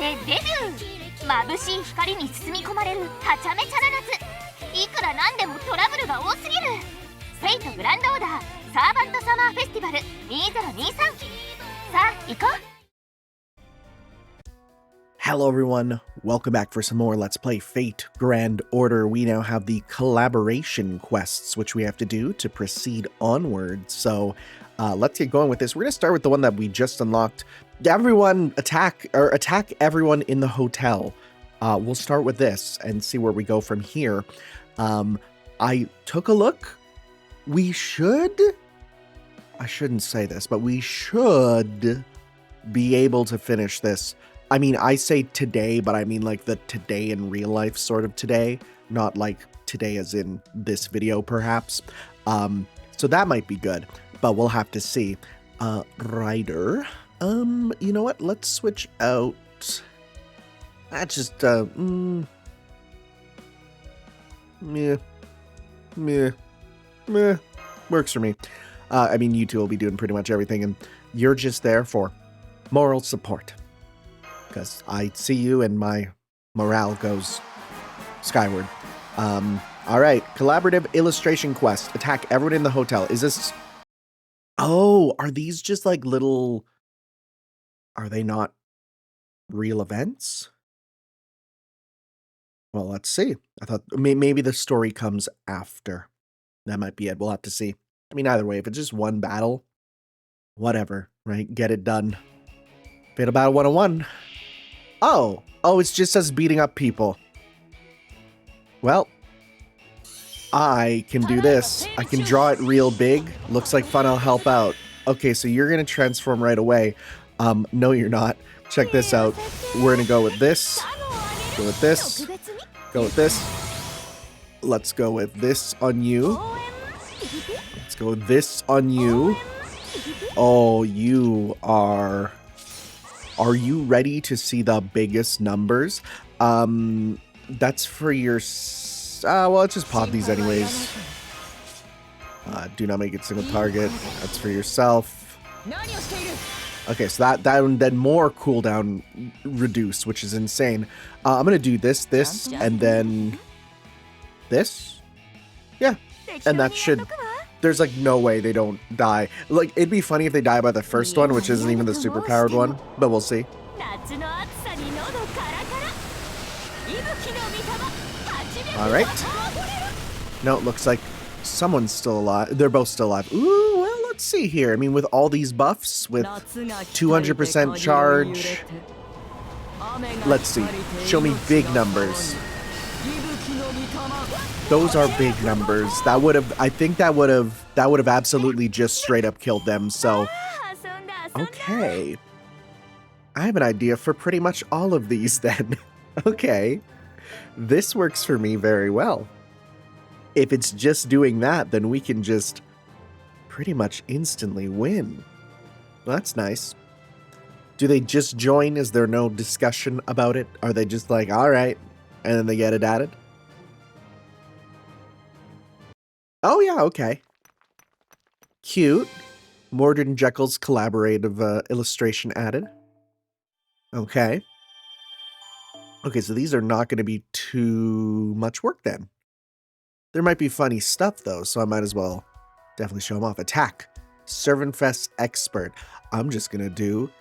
でデビュー。眩しい光に包み込まれるはちゃめちゃな夏。いくらなんでもトラブルが多すぎる。フェイトグランドオーダーサーバントサマーフェスティバル2023。さあ行こう。 Hello everyone, welcome back for some more Let's Play Fate Grand Order. We now have the collaboration quests which we have to do to proceed onward. So let's get going with this. We're going to start with the one that we just unlocked. Everyone attack everyone in the hotel. We'll start with this and see where we go from here. I took a look. I shouldn't say this, but we should be able to finish this. I mean, I say today, but I mean like the today in real life sort of today, not like today as in this video perhaps. So that might be good, but we'll have to see. Ryder, you know what? Let's switch out. That's just, meh, works for me. I mean, you two will be doing pretty much everything, and you're just there for moral support. Because I see you and my morale goes skyward. All right, collaborative illustration quest. Attack everyone in the hotel. Is this... Oh, are these just like little... Are they not real events? Well, let's see. I thought maybe the story comes after. That might be it. We'll have to see. I mean, either way, if it's just one battle, whatever, right? Get it done. Fatal Battle 101. Oh, it's just us beating up people. Well, I can do this. I can draw it real big. Looks like fun, I'll help out. Okay, so you're gonna transform right away. No, you're not. Check this out. We're gonna go with this. Go with this. Go with this. Let's go with this on you. Let's go with this on you. Oh, you are... Are you ready to see the biggest numbers? That's for your... well, let's just pop these anyways. Do not make it single target. That's for yourself. Okay, so that then more cooldown reduced, which is insane. I'm gonna do this, and then this. Yeah, and that should... There's like no way they don't die. Like, it'd be funny if they die by the first one, which isn't even the super powered one, but we'll see. All right. No, it looks like someone's still alive. They're both still alive. Ooh, well, let's see here. I mean, with all these buffs, with 200% charge. Let's see. Show me big numbers. Those are big numbers. That would have, I think that would have absolutely just straight up killed them. So, okay. I have an idea for pretty much all of these then. Okay. This works for me very well. If it's just doing that, then we can just pretty much instantly win. Well, that's nice. Do they just join? Is there no discussion about it? Are they just like, all right, and then they get it added? Oh, yeah, okay. Cute. Mordred and Jekyll's collaborative illustration added. Okay. Okay, so these are not going to be too much work then. There might be funny stuff, though, so I might as well definitely show them off. Attack. Servantfest Expert. I'm just going to do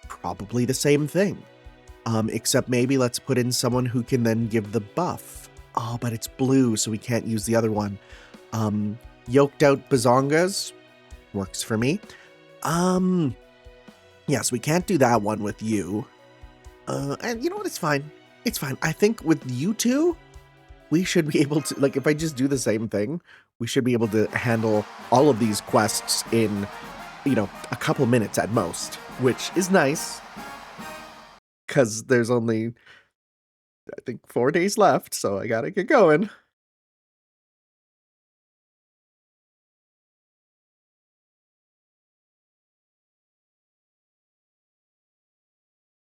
probably the same thing. Except maybe let's put in someone who can then give the buff. Oh, but it's blue, so we can't use the other one. Yoked out Bazongas works for me. Yes, we can't do that one with you. And you know what? It's fine. It's fine. I think with you two, we should be able to, like, if I just do the same thing, we should be able to handle all of these quests in, you know, a couple minutes at most, which is nice. Because there's only, I think, 4 days left, so I gotta get going.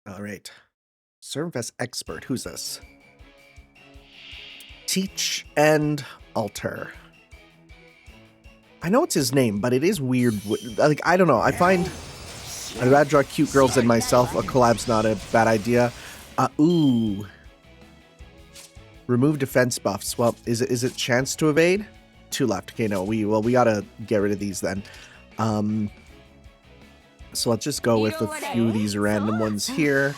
All right. Servantfest Expert. Who's this? Teach and Alter. I know it's his name, but it is weird. Like, I don't know. I find I'd rather draw cute girls than myself. A collab's not a bad idea. Ooh. Remove defense buffs. Well, is it chance to evade? 2 left. Okay, no, we gotta get rid of these then. So let's just go with a few of these random ones here.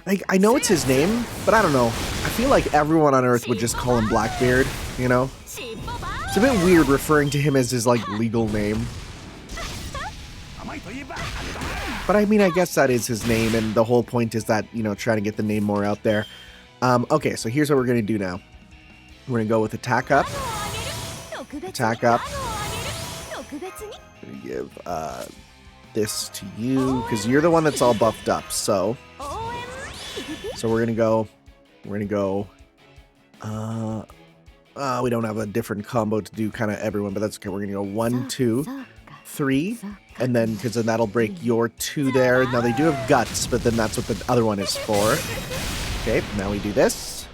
Like, I know it's his name, but I don't know. I feel like everyone on Earth would just call him Blackbeard, you know? It's a bit weird referring to him as his, like, legal name. But I mean, I guess that is his name, and the whole point is that, you know, trying to get the name more out there. Okay, so here's what we're gonna do now. We're gonna go with attack up. Attack up. I'm gonna give this to you, because you're the one that's all buffed up, so we're gonna go, we don't have a different combo to do kind of everyone, but that's okay. We're gonna go 1, 2, 3, and then, because then that'll break your 2 there. Now they do have guts, but then that's what the other one is for. Okay, now we do this.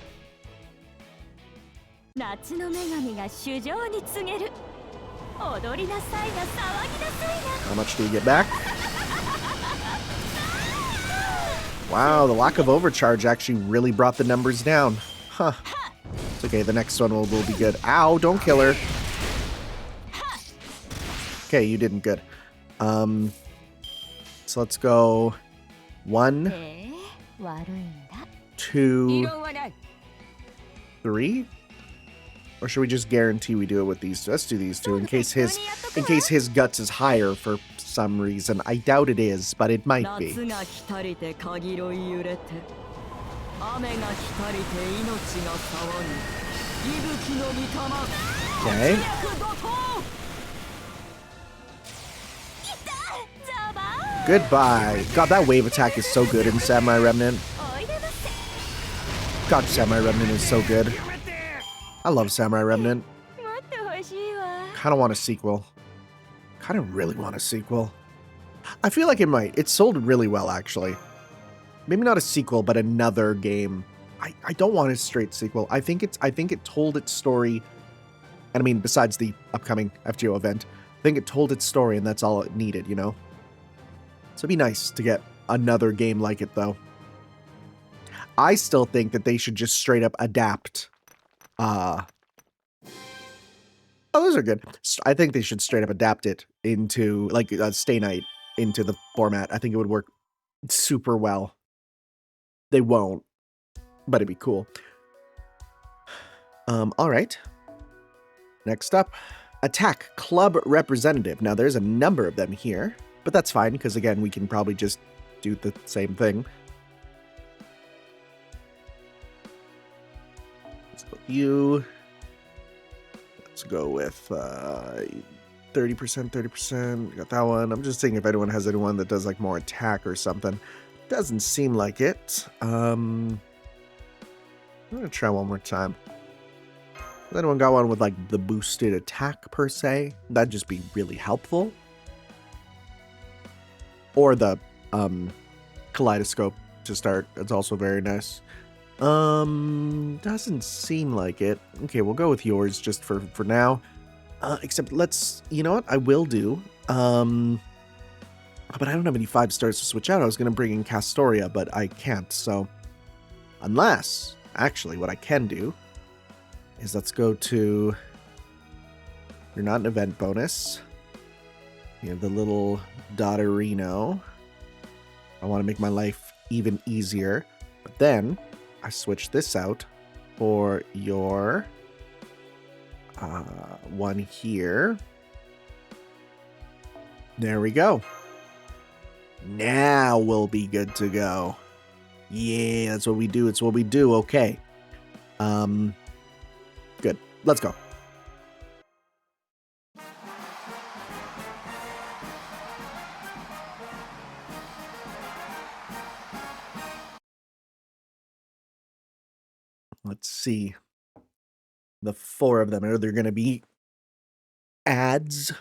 How much do we get back? Wow, the lack of overcharge actually really brought the numbers down. Huh. It's okay, the next one will be good. Ow, don't kill her. Okay, you didn't good. So let's go 1, 2, 3. Or should we just guarantee we do it with these two? Let's do these two in case his guts is higher for some reason. I doubt it is, but it might be. Okay. Goodbye. God, that wave attack is so good in Samurai Remnant. God, Samurai Remnant is so good. I love Samurai Remnant. Kind of want a sequel. Kind of really want a sequel. I feel like it might. It sold really well, actually. Maybe not a sequel, but another game. I don't want a straight sequel. I think it told its story. And I mean, besides the upcoming FGO event, I think it told its story, and that's all it needed, you know? So it'd be nice to get another game like it, though. I still think that they should just straight up adapt. Oh, those are good. I think they should straight up adapt it into, like, Stay Night into the format. I think it would work super well. They won't, but it'd be cool. All right. Next up, attack club representative. Now, there's a number of them here, but that's fine, because, again, we can probably just do the same thing. Let's go with you. Let's go with 30%, 30%. Got that one. I'm just seeing if anyone has anyone that does, like, more attack or something. Doesn't seem like it. I'm gonna try one more time. Has anyone got one with, like, the boosted attack, per se? That'd just be really helpful. Or the kaleidoscope to start. It's also very nice. Doesn't seem like it. Okay, we'll go with yours just for now. Except let's, you know what I will do? But I don't have any 5 stars to switch out. I was going to bring in Castoria, but I can't. So, unless, actually, what I can do is let's go to, you're not an event bonus. You have the little Dotterino. I want to make my life even easier. But then, I switch this out for your one here. There we go. Now we'll be good to go. Yeah, that's what we do. It's what we do. Okay. Good. Let's go. Let's see. The 4 of them. Are there going to be ads,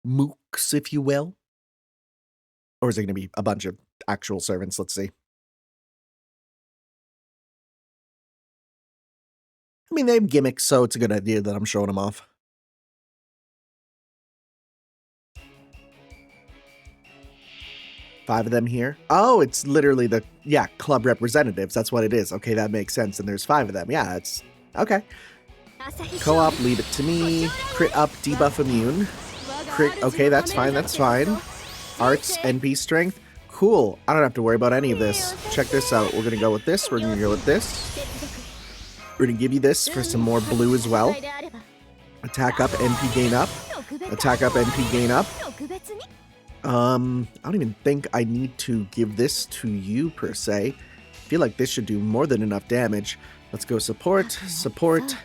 mooks, if you will? Or is it going to be a bunch of actual servants? Let's see. I mean, they have gimmicks, so it's a good idea that I'm showing them off. 5 of them here. Oh, it's literally the, yeah, club representatives. That's what it is. Okay, that makes sense. And there's 5 of them. Yeah, it's, okay. Co-op, leave it to me. Crit up, debuff immune. Crit, okay, that's fine, that's fine. Arts, NP strength. Cool, I don't have to worry about any of this. Check this out. We're gonna go with this. We're gonna go with this. We're gonna give you this for some more blue as well. Attack up, NP gain up. Attack up, NP gain up. I don't even think I need to give this to you per se. I feel like this should do more than enough damage. Let's go support, support.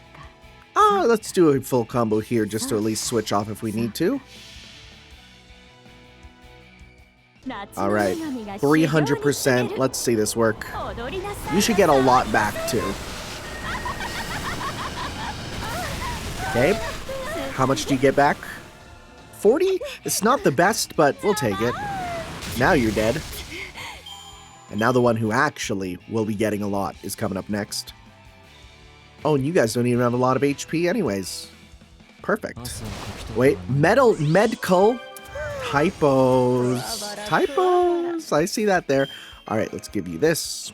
Let's do a full combo here just to at least switch off if we need to. Alright, 300%. Let's see this work. You should get a lot back too. Okay, how much do you get back? 40? It's not the best, but we'll take it. Now you're dead. And now the one who actually will be getting a lot is coming up next. Oh, and you guys don't even have a lot of HP anyways. Perfect. Wait, medical typos. Typos. I see that there. All right, let's give you this.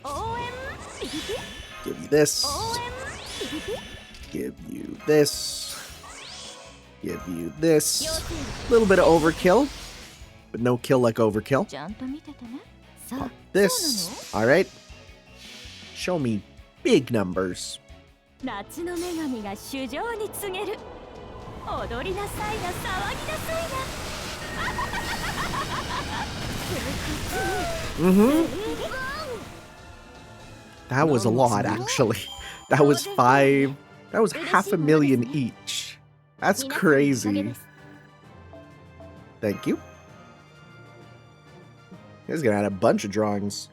Give you this. Give you this. Give you this. A little bit of overkill, but no kill like overkill. Pop this. All right. Show me big numbers. That was a lot, actually. That was 5. That was 500,000 each. That's crazy. Thank you. You guys gonna add a bunch of drawings.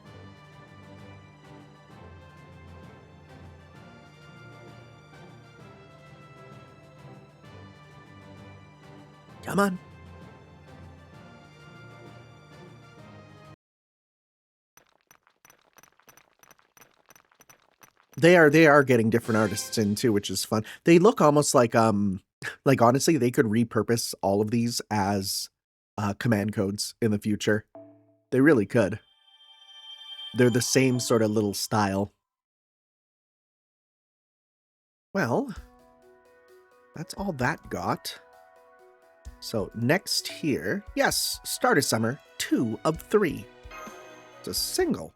Come on. They are getting different artists in too, which is fun. They look almost like honestly, they could repurpose all of these as command codes in the future. They really could. They're the same sort of little style. Well, that's all that got. So next here, yes, start of summer, 2 of 3. It's a single.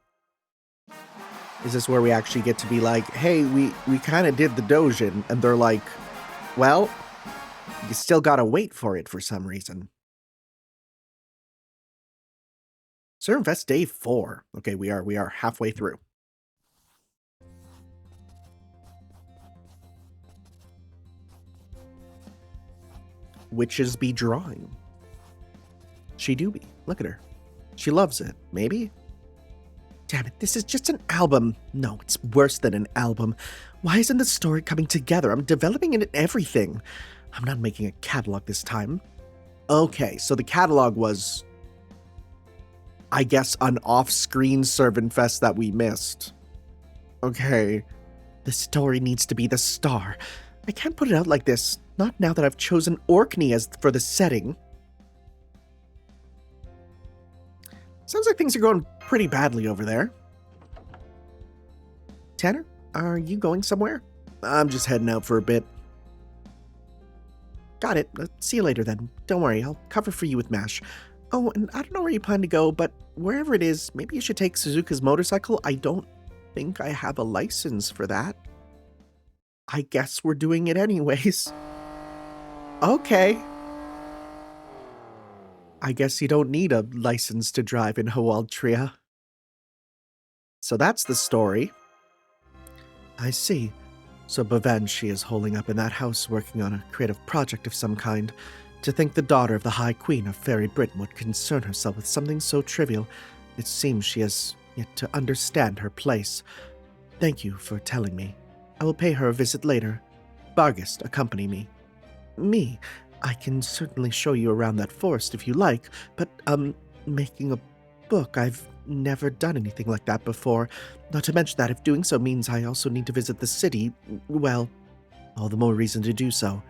Is this where we actually get to be like, hey, we kind of did the Dojin, and they're like, well, you still gotta wait for it for some reason. Serve Fest Day 4. Okay, we are halfway through. Witches be drawing. She do be. Look at her. She loves it. Maybe? Damn it, this is just an album. No, it's worse than an album. Why isn't the story coming together? I'm developing it in everything. I'm not making a catalog this time. Okay, so the catalog was, I guess, an off-screen Servant Fest that we missed. Okay. The story needs to be the star. I can't put it out like this. Not now that I've chosen Orkney as for the setting. Sounds like things are going pretty badly over there. Tanner, are you going somewhere? I'm just heading out for a bit. Got it. See you later then. Don't worry, I'll cover for you with MASH. Oh, and I don't know where you plan to go, but wherever it is, maybe you should take Suzuka's motorcycle. I don't think I have a license for that. I guess we're doing it anyways. Okay. I guess you don't need a license to drive in Hoaldtria. So that's the story. I see. So Bavanshi is holding up in that house working on a creative project of some kind. To think the daughter of the High Queen of Fairy Britain would concern herself with something so trivial. It seems she has yet to understand her place. Thank you for telling me. I will pay her a visit later. Bargist, accompany me. Me? I can certainly show you around that forest if you like, but, making a book, I've never done anything like that before. Not to mention that if doing so means I also need to visit the city, well, all the more reason to do so.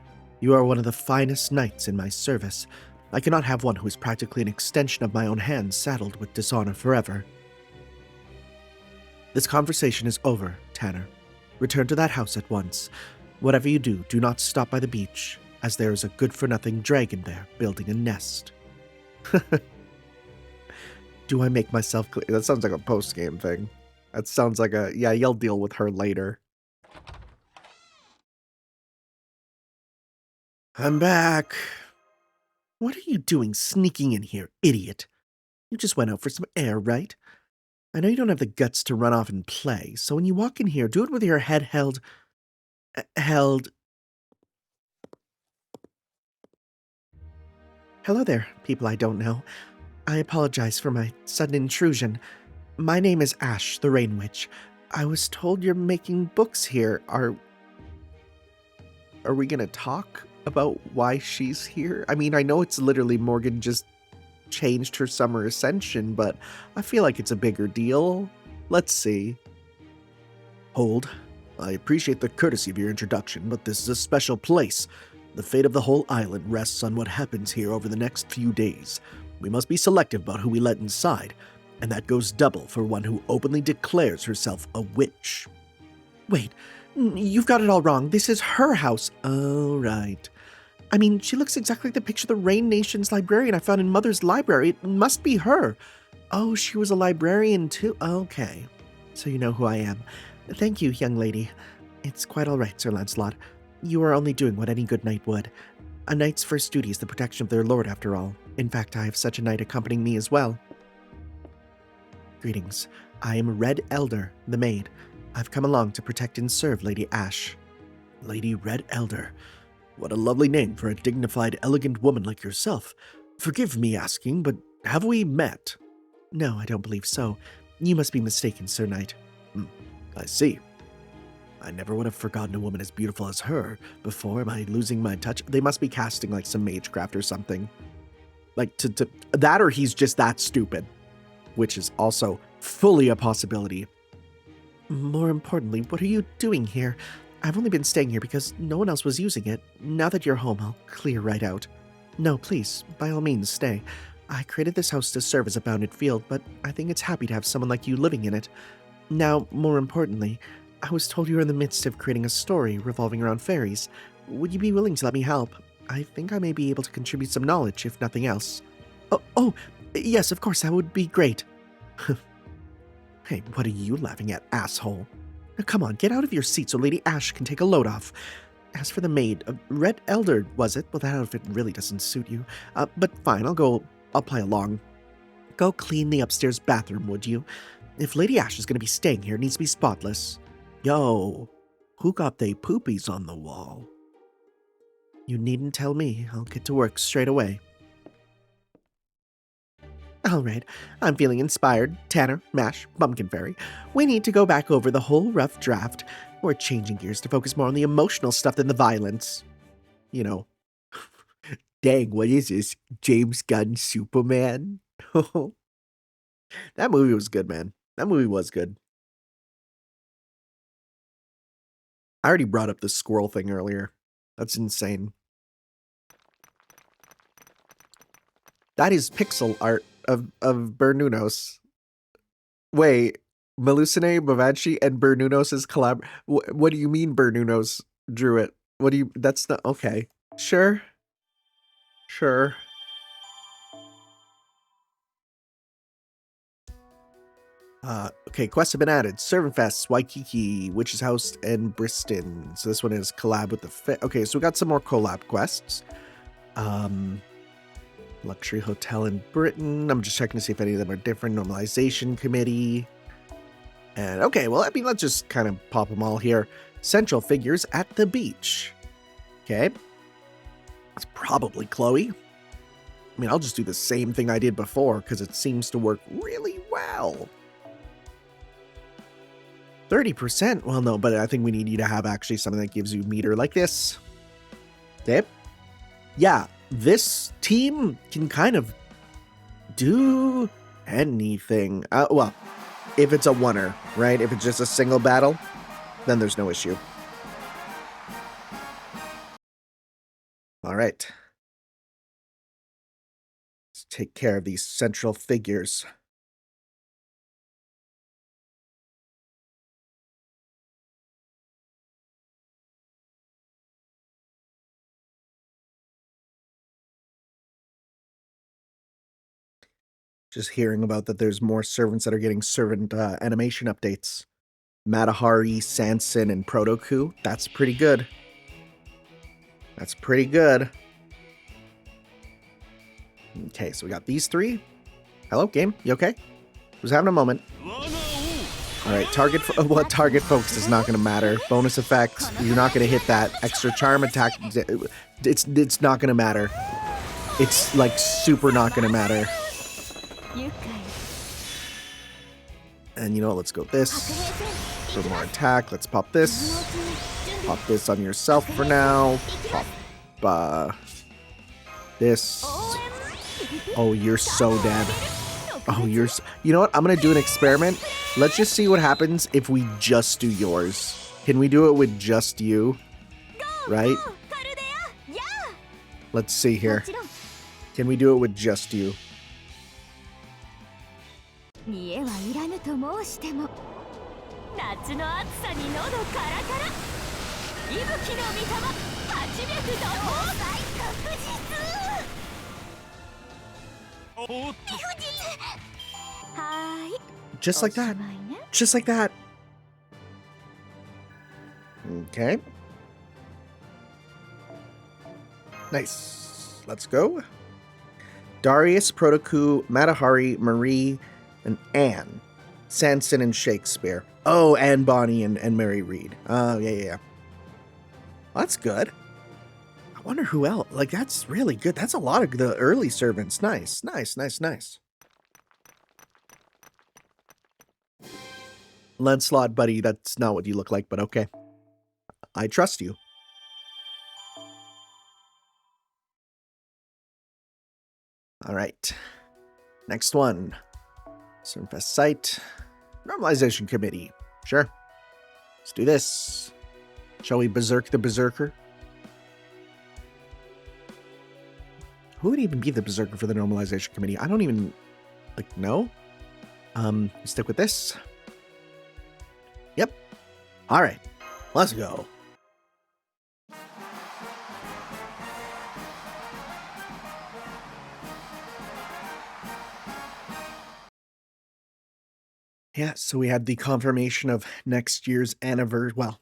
You are one of the finest knights in my service. I cannot have one who is practically an extension of my own hand saddled with dishonor forever. This conversation is over, Tanner. Return to that house at once. Whatever you do, do not stop by the beach, as there is a good-for-nothing dragon there building a nest. Do I make myself clear? That sounds like a post-game thing. That sounds like a, yeah, you'll deal with her later. I'm back. What are you doing sneaking in here, idiot? You just went out for some air, right? I know you don't have the guts to run off and play, so when you walk in here, do it with your head held... Hello there, people I don't know. I apologize for my sudden intrusion. My name is Ash, the Rain Witch. I was told you're making books here. Are we gonna talk about why she's here? I mean, I know it's literally Morgan just changed her summer ascension, but I feel like it's a bigger deal. Let's see. Hold. I appreciate the courtesy of your introduction, but this is a special place. The fate of the whole island rests on what happens here over the next few days. We must be selective about who we let inside, and that goes double for one who openly declares herself a witch. Wait, you've got it all wrong. This is her house. Oh, right. I mean, she looks exactly like the picture of the Rain Nation's librarian I found in Mother's library. It must be her. Oh, she was a librarian too? Okay. So you know who I am. Thank you, young lady. It's quite all right, Sir Lancelot. You are only doing what any good knight would. A knight's first duty is the protection of their lord, after all. In fact, I have such a knight accompanying me as well. Greetings. I am Red Elder, the maid. I've come along to protect and serve Lady Ash. Lady Red Elder. What a lovely name for a dignified, elegant woman like yourself. Forgive me asking, but have we met? No, I don't believe so. You must be mistaken, Sir Knight. I see. I never would have forgotten a woman as beautiful as her before. Am I losing my touch? They must be casting like some magecraft or something. Like to that, or he's just that stupid, which is also fully a possibility. More importantly, what are you doing here? I've only been staying here because no one else was using it. Now that you're home, I'll clear right out. No, please, by all means, stay. I created this house to serve as a bounded field, but I think it's happy to have someone like you living in it. Now, more importantly, I was told you were in the midst of creating a story revolving around fairies. Would you be willing to let me help? I think I may be able to contribute some knowledge, if nothing else. Oh, yes, of course, that would be great. Hey, what are you laughing at, asshole? Now, come on, get out of your seat so Lady Ash can take a load off. As for the maid, Red Elder, was it? Well, that outfit really doesn't suit you. But fine, I'll play along. Go clean the upstairs bathroom, would you? If Lady Ash is going to be staying here, it needs to be spotless. Yo, who got they poopies on the wall? You needn't tell me. I'll get to work straight away. Alright, I'm feeling inspired. Tanner, Mash, Pumpkin Fairy. We need to go back over the whole rough draft. We're changing gears to focus more on the emotional stuff than the violence. You know. Dang, what is this? James Gunn Superman? That movie was good, man. That movie was good. I already brought up the squirrel thing earlier. That's insane. That is pixel art of Bernunos. Wait, Melusine, Bavachi, and Bernunos' collab. What do you mean Bernunos drew it? What do you... That's the... Okay. Sure. Sure. Okay, quests have been added. Servant Fest, Waikiki, Witch's House, and Briston. So this one is collab with the... Okay, so we got some more collab quests. Luxury Hotel in Britain. I'm just checking to see if any of them are different. Normalization Committee. And okay, well, I mean, let's just kind of pop them all here. Central Figures at the Beach. Okay. It's probably Chloe. I mean, I'll just do the same thing I did before because it seems to work really well. 30%? Well, no, but I think we need you to have actually something that gives you meter like this. Okay. Yeah, this team can kind of do anything. Well, if it's a oneer, right? If it's just a single battle, then there's no issue. All right. take care of these central figures. Just hearing about that there's more servants that are getting servant animation updates. Matahari, Sanson, and Protoku. That's pretty good. That's pretty good. Okay, so we got these three. Hello, game. You okay? Was having a moment. Alright, target focus is not going to matter. Bonus effects, you're not going to hit that. Extra charm attack, it's not going to matter. It's like super not going to matter. And you know what, let's go this. For more attack, let's pop this. Pop this on yourself for now. Pop this. Oh, you're so dead. Oh, you know what? I'm going to do an experiment. Let's just see what happens if we just do yours. Can we do it with just you? Right? Let's see here. Can we do it with just you? Just like that. Just like that. Okay. Nice. Let's go. Darius, Protoku, Matahari, Marie, and Anne. Sanson and Shakespeare. Oh, and Bonnie and Mary Reed. Oh, yeah. Well, that's good. I wonder who else. Like, that's really good. That's a lot of the early servants. Nice. Lancelot, buddy, that's not what you look like, but okay. I trust you. All right. Next one. Sunfest site. Normalization Committee. Sure. Let's do this. Shall we berserk the berserker? Who would even be the berserker for the Normalization Committee? I don't even, like, know. Stick with this. Yep. All right. Let's go. Yeah, so we had the confirmation of next year's anniversary. Well,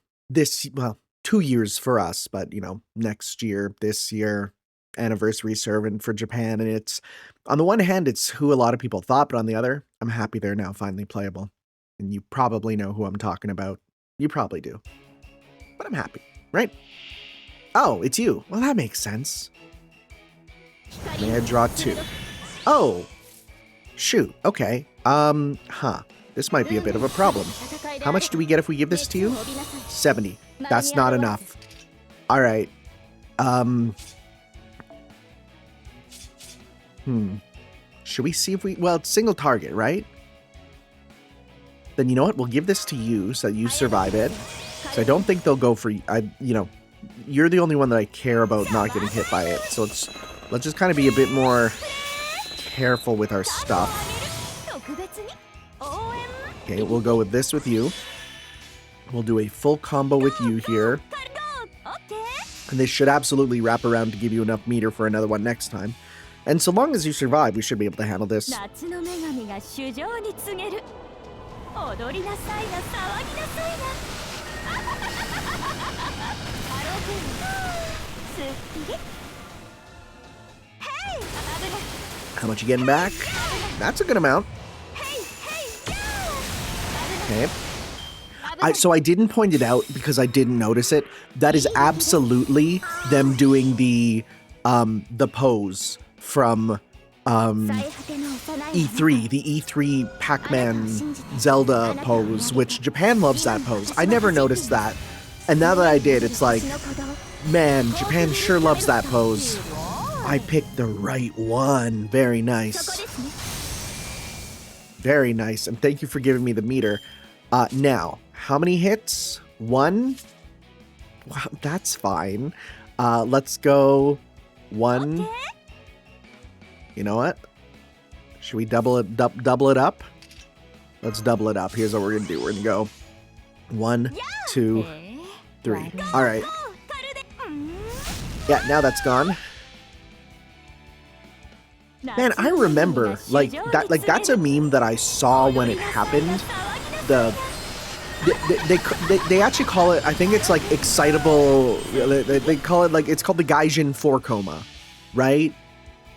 2 years for us, but, you know, next year, this year, anniversary servant for Japan. And it's, on the one hand, it's who a lot of people thought, but on the other, I'm happy they're now finally playable. And you probably know who I'm talking about. You probably do. But I'm happy, right? Oh, it's you. Well, that makes sense. May I draw 2? Oh, shoot. Okay. This might be a bit of a problem. How much do we get if we give this to you? 70. That's not enough. All right. Should we see if we... Well, it's single target, right? Then you know what? We'll give this to you so that you survive it. So I don't think they'll go for... you know, you're the only one that I care about not getting hit by it. So let's just kind of be a bit more careful with our stuff. Okay, we'll go with this with you. We'll do a full combo with you here. And this should absolutely wrap around to give you enough meter for another one next time. And so long as you survive, we should be able to handle this. How much you getting back? That's a good amount. Okay. So I didn't point it out because I didn't notice it. That is absolutely them doing the pose from E3, the E3 Pac-Man Zelda pose, which Japan loves that pose. I never noticed that. And now that I did, it's like, man, Japan sure loves that pose. I picked the right one. Very nice. Very nice. And thank you for giving me the meter. Now, how many hits? 1? Wow, that's fine. Let's go 1. You know what? Should we double it up? Let's double it up. Here's what we're gonna do. We're gonna go 1, 2, 3. All right. Yeah, now that's gone. Man, I remember like that's a meme that I saw when it happened. They actually call it, I think it's like excitable, they call it like, it's called the Gaijin 4 coma, right?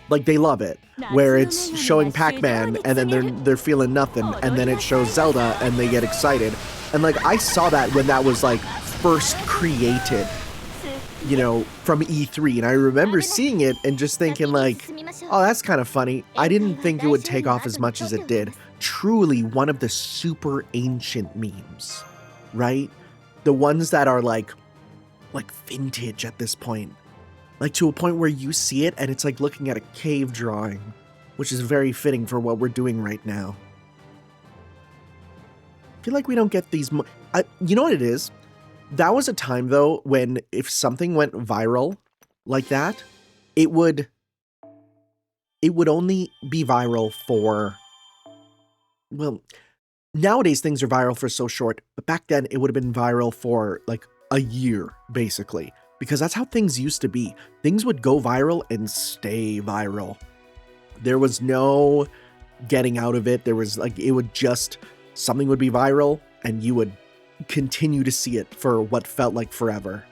Like they love it, where it's showing Pac-Man and then they're feeling nothing, and then it shows Zelda and they get excited. And like I saw that when that was like first created, you know, from E3, and I remember seeing it and just thinking like, oh, that's kind of funny. I didn't think it would take off as much as it did. Truly one of the super ancient memes, right? The ones that are like vintage at this point. Like to a point where you see it and it's like looking at a cave drawing, which is very fitting for what we're doing right now. I feel like we don't get these. You know what it is? That was a time though when if something went viral like that, it would only be viral for, well, nowadays things are viral for so short, but back then it would have been viral for like a year, basically, because that's how things used to be. Things would go viral and stay viral. There was no getting out of it. There was like, it would just, something would be viral and you would continue to see it for what felt like forever.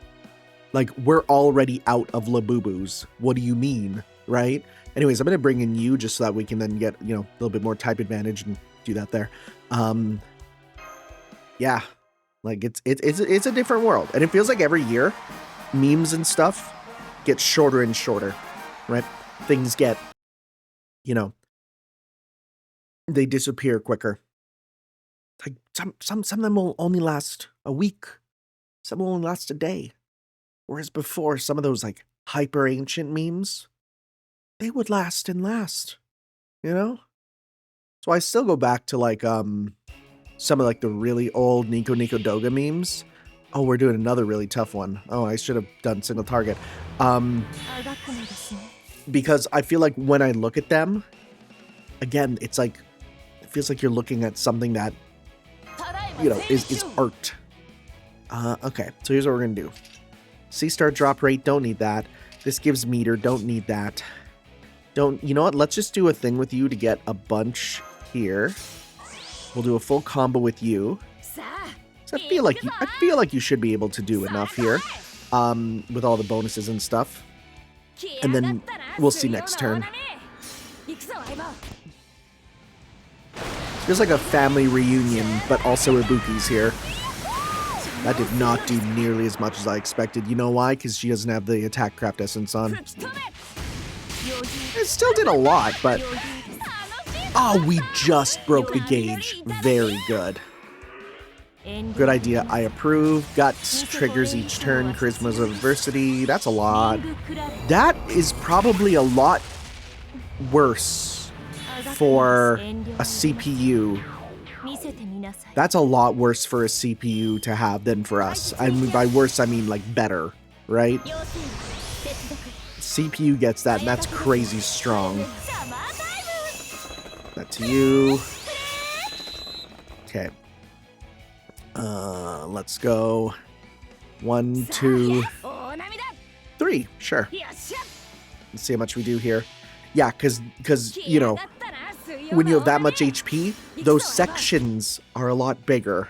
Like, we're already out of Labubus. What do you mean, right? Anyways, I'm going to bring in you just so that we can then get, you know, a little bit more type advantage and do that there. Yeah, like it's a different world. And it feels like every year memes and stuff get shorter and shorter, right? Things get, you know, they disappear quicker. Like some of them will only last a week. Some will only last a day. Whereas before, some of those like hyper ancient memes, they would last and last, you know? So I still go back to like some of like the really old Nico Nico Doga memes. Oh, we're doing another really tough one. Oh, I should have done single target. Because I feel like when I look at them, again, it's like, it feels like you're looking at something that, you know, is art. Okay, so here's what we're gonna do. C-star drop rate, don't need that. This gives meter, don't need that. You know what, let's just do a thing with you to get a bunch here. We'll do a full combo with you. So I feel like you should be able to do enough here, with all the bonuses and stuff. And then we'll see next turn. Feels like a family reunion, but also Ibuki's here. That did not do nearly as much as I expected. You know why? Because she doesn't have the attack craft essence on. It still did a lot, but... Oh, we just broke the gauge. Very good. Good idea. I approve. Guts triggers each turn. Charisma's of adversity. That's a lot. That is probably a lot worse for a CPU. That's a lot worse for a CPU to have than for us. I mean, by worse, I mean like better, right? CPU gets that, and that's crazy strong. That's you. Okay. Let's go. 1, 2, 3. Sure. Let's see how much we do here. Yeah, because you know, when you have that much HP, those sections are a lot bigger.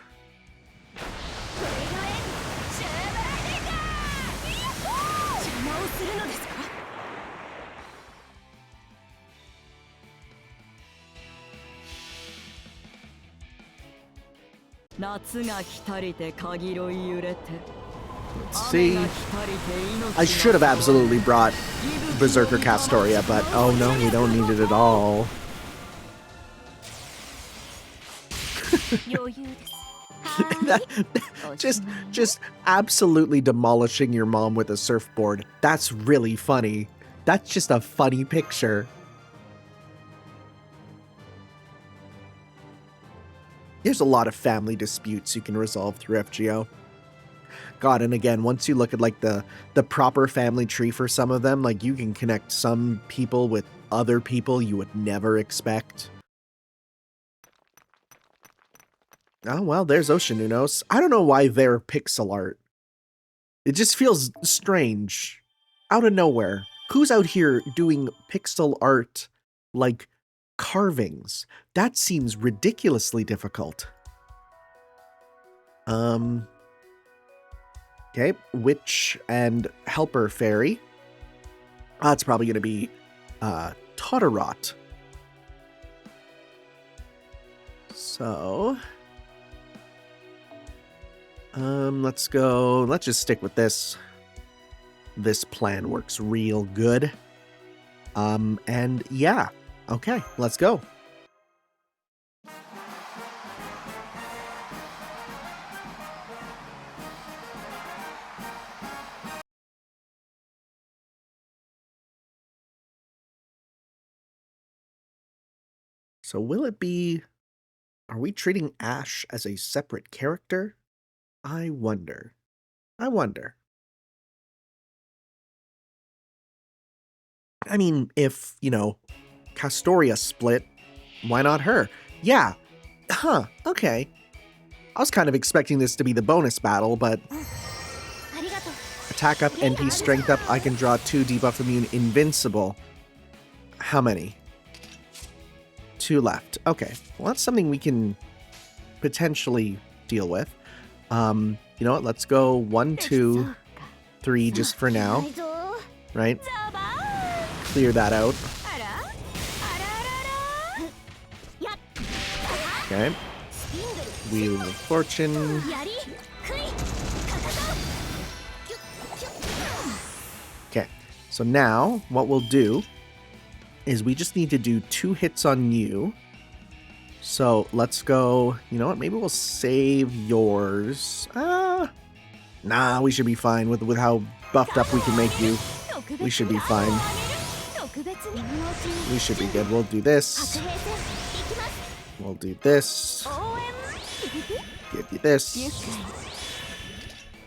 Let's see. I should have absolutely brought Berserker Castoria, but oh no, we don't need it at all. just absolutely demolishing your mom with a surfboard. That's really funny. That's just a funny picture. There's a lot of family disputes you can resolve through FGO. God, and again, once you look at like the proper family tree for some of them, like you can connect some people with other people you would never expect. Oh, well, there's Oceanunos. I don't know why they're pixel art. It just feels strange. Out of nowhere. Who's out here doing pixel art like carvings? That seems ridiculously difficult. Okay, Witch and Helper Fairy. That's probably going to be Totterot. So, let's go. Let's just stick with this. This plan works real good. And yeah, okay, let's go. So will it be, are we treating Ash as a separate character? I wonder. I wonder. I mean, if, you know, Castoria split, why not her? Yeah. Huh, okay. I was kind of expecting this to be the bonus battle, but attack up, NP strength up, I can draw 2 debuff immune invincible. How many? 2 left. Okay, well that's something we can potentially deal with. You know what, let's go 1, 2, 3 just for now, right? Clear that out. Okay. Wheel of Fortune. Okay, so now what we'll do is we just need to do 2 hits on you. So let's go, you know what, maybe we'll save yours. Nah, we should be fine with how buffed up we can make you. We should be fine. We should be good. We'll do this. We'll do this. Give you this.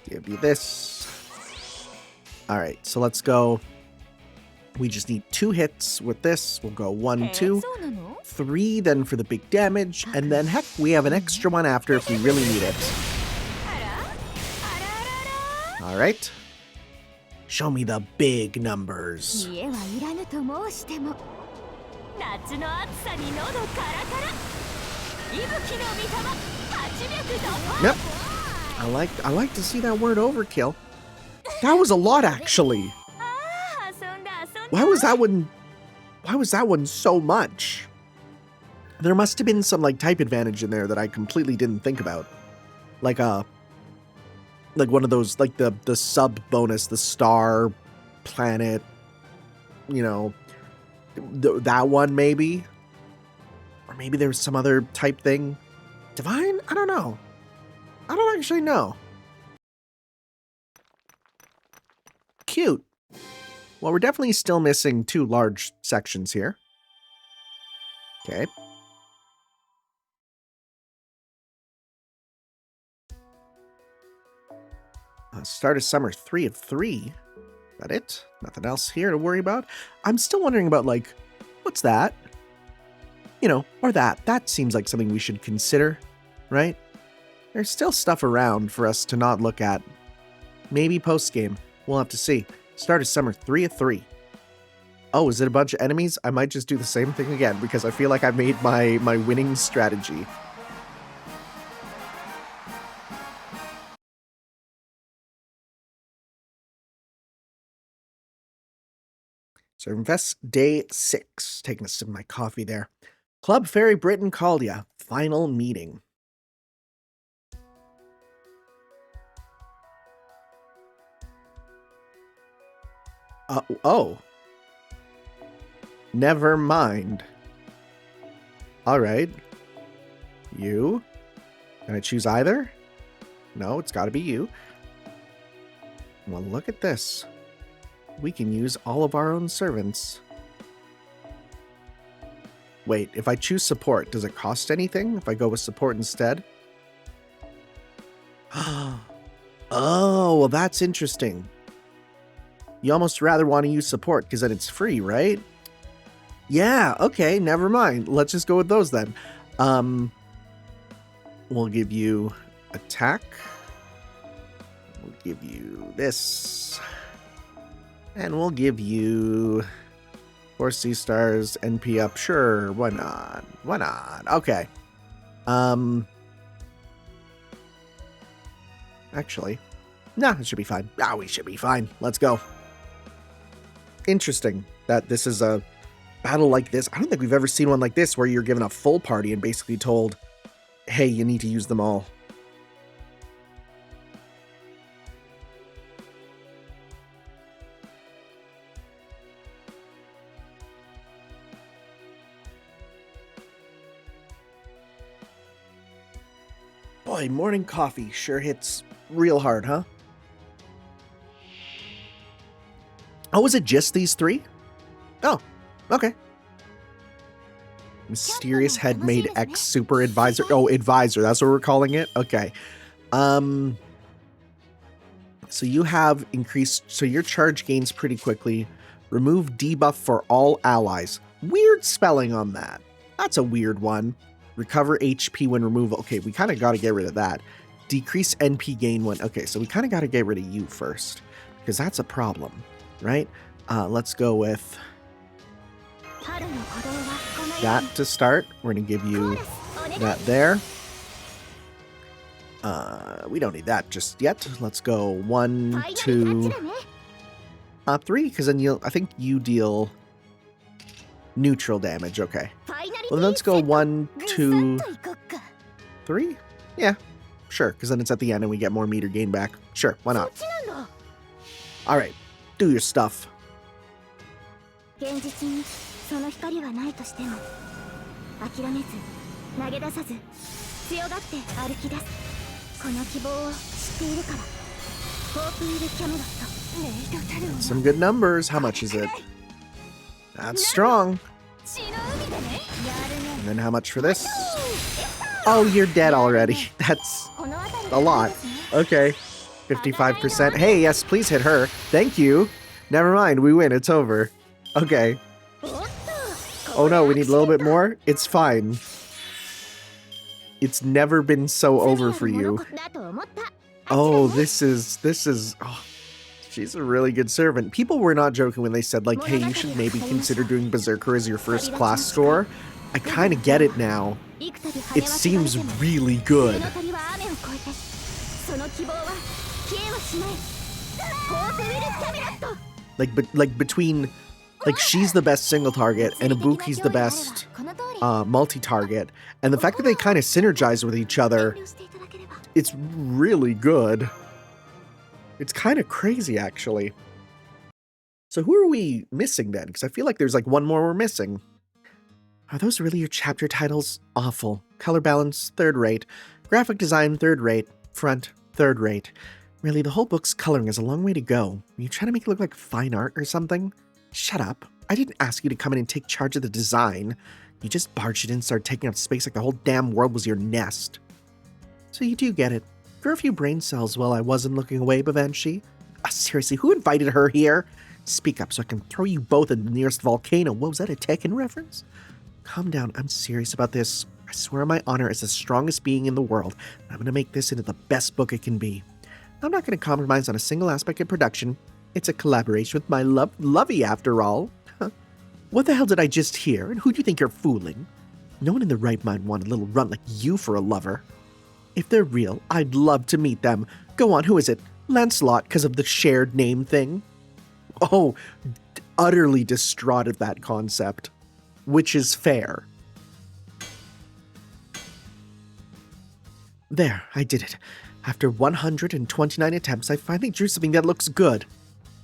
Give you this. Alright, so let's go. We just need 2 hits with this. We'll go 1, 2, 3, then for the big damage, and then heck, we have an extra one after if we really need it. Alright. Show me the big numbers. Yep. I like to see that word overkill. That was a lot, actually. Why was that one so much? There must have been some like type advantage in there that I completely didn't think about. Like one of those, like the sub bonus, the star planet, you know, that one maybe. Or maybe there was some other type thing. Divine? I don't know. I don't actually know. Cute. Well, we're definitely still missing 2 large sections here. Okay. Start of summer 3 of 3. That it? Nothing else here to worry about? I'm still wondering about, like, what's that? You know, or that. That seems like something we should consider, right? There's still stuff around for us to not look at. Maybe post-game. We'll have to see. Start of summer 3 of 3. Oh, is it a bunch of enemies? I might just do the same thing again because I feel like I made my winning strategy. So invest day 6. Taking a sip of my coffee there. Club Fairy Britain called ya. Final meeting. Oh. Never mind. Alright. You? Can I choose either? No, it's gotta be you. Well, look at this. We can use all of our own servants. Wait, if I choose support, does it cost anything if I go with support instead? Oh, well, that's interesting. You almost rather want to use support because then it's free, right? Yeah, okay, never mind. Let's just go with those then. We'll give you attack. We'll give you this. And we'll give you 4 C stars, NP up. Sure, why not? Why not? Okay. Actually, no, it should be fine. Ah, we should be fine. Let's go. Interesting that this is a battle like this. I don't think we've ever seen one like this where you're given a full party and basically told, hey, you need to use them all. Boy, morning coffee sure hits real hard, huh? Oh, is it just these 3? Oh, okay. Mysterious head made X super advisor. Oh, advisor. That's what we're calling it. Okay. So you have increased. So your charge gains pretty quickly. Remove debuff for all allies. Weird spelling on that. That's a weird one. Recover HP when removal. Okay, we kind of got to get rid of that. Decrease NP gain when. Okay, so we kind of got to get rid of you first because that's a problem, right? Let's go with that to start. We're going to give you that there. We don't need that just yet. Let's go 1, 2, 3, because then I think you deal neutral damage. Okay. Well, let's go 1, 2, 3. Yeah, sure, because then it's at the end and we get more meter gain back. Sure, why not? All right, do your stuff. Some good numbers. How much is it? That's strong. And then how much for this? Oh, you're dead already. That's a lot. Okay. 55%. Hey, yes, please hit her. Thank you. Never mind. We win. It's over. Okay. Oh no, we need a little bit more? It's fine. It's never been so over for you. Oh, this is, oh, she's a really good servant. People were not joking when they said, like, hey, you should maybe consider doing Berserker as your first class store. I kind of get it now. It seems really good. Like she's the best single target and Ibuki's the best multi-target. And the fact that they kind of synergize with each other, it's really good. It's kind of crazy, actually. So who are we missing then? Because I feel like there's like one more we're missing. Are those really your chapter titles? Awful. Color balance, third rate. Graphic design, third rate. Front, third rate. Really, the whole book's coloring is a long way to go. Are you trying to make it look like fine art or something? Shut up. I didn't ask you to come in and take charge of the design. You just barged it in and started taking up space like the whole damn world was your nest. So you do get it. Grew a few brain cells while I wasn't looking away, Bavanshi. Seriously, who invited her here? Speak up so I can throw you both in the nearest volcano. What was that, a Tekken reference? Calm down, I'm serious about this. I swear on my honor as the strongest being in the world, I'm going to make this into the best book it can be. I'm not going to compromise on a single aspect of production. It's a collaboration with my lovey after all. What the hell did I just hear, and who do you think you're fooling? No one in their right mind wanted a little runt like you for a lover. If they're real, I'd love to meet them. Go on, who is it? Lancelot, because of the shared name thing? Oh, utterly distraught at that concept. Which is fair. There, I did it. After 129 attempts, I finally drew something that looks good.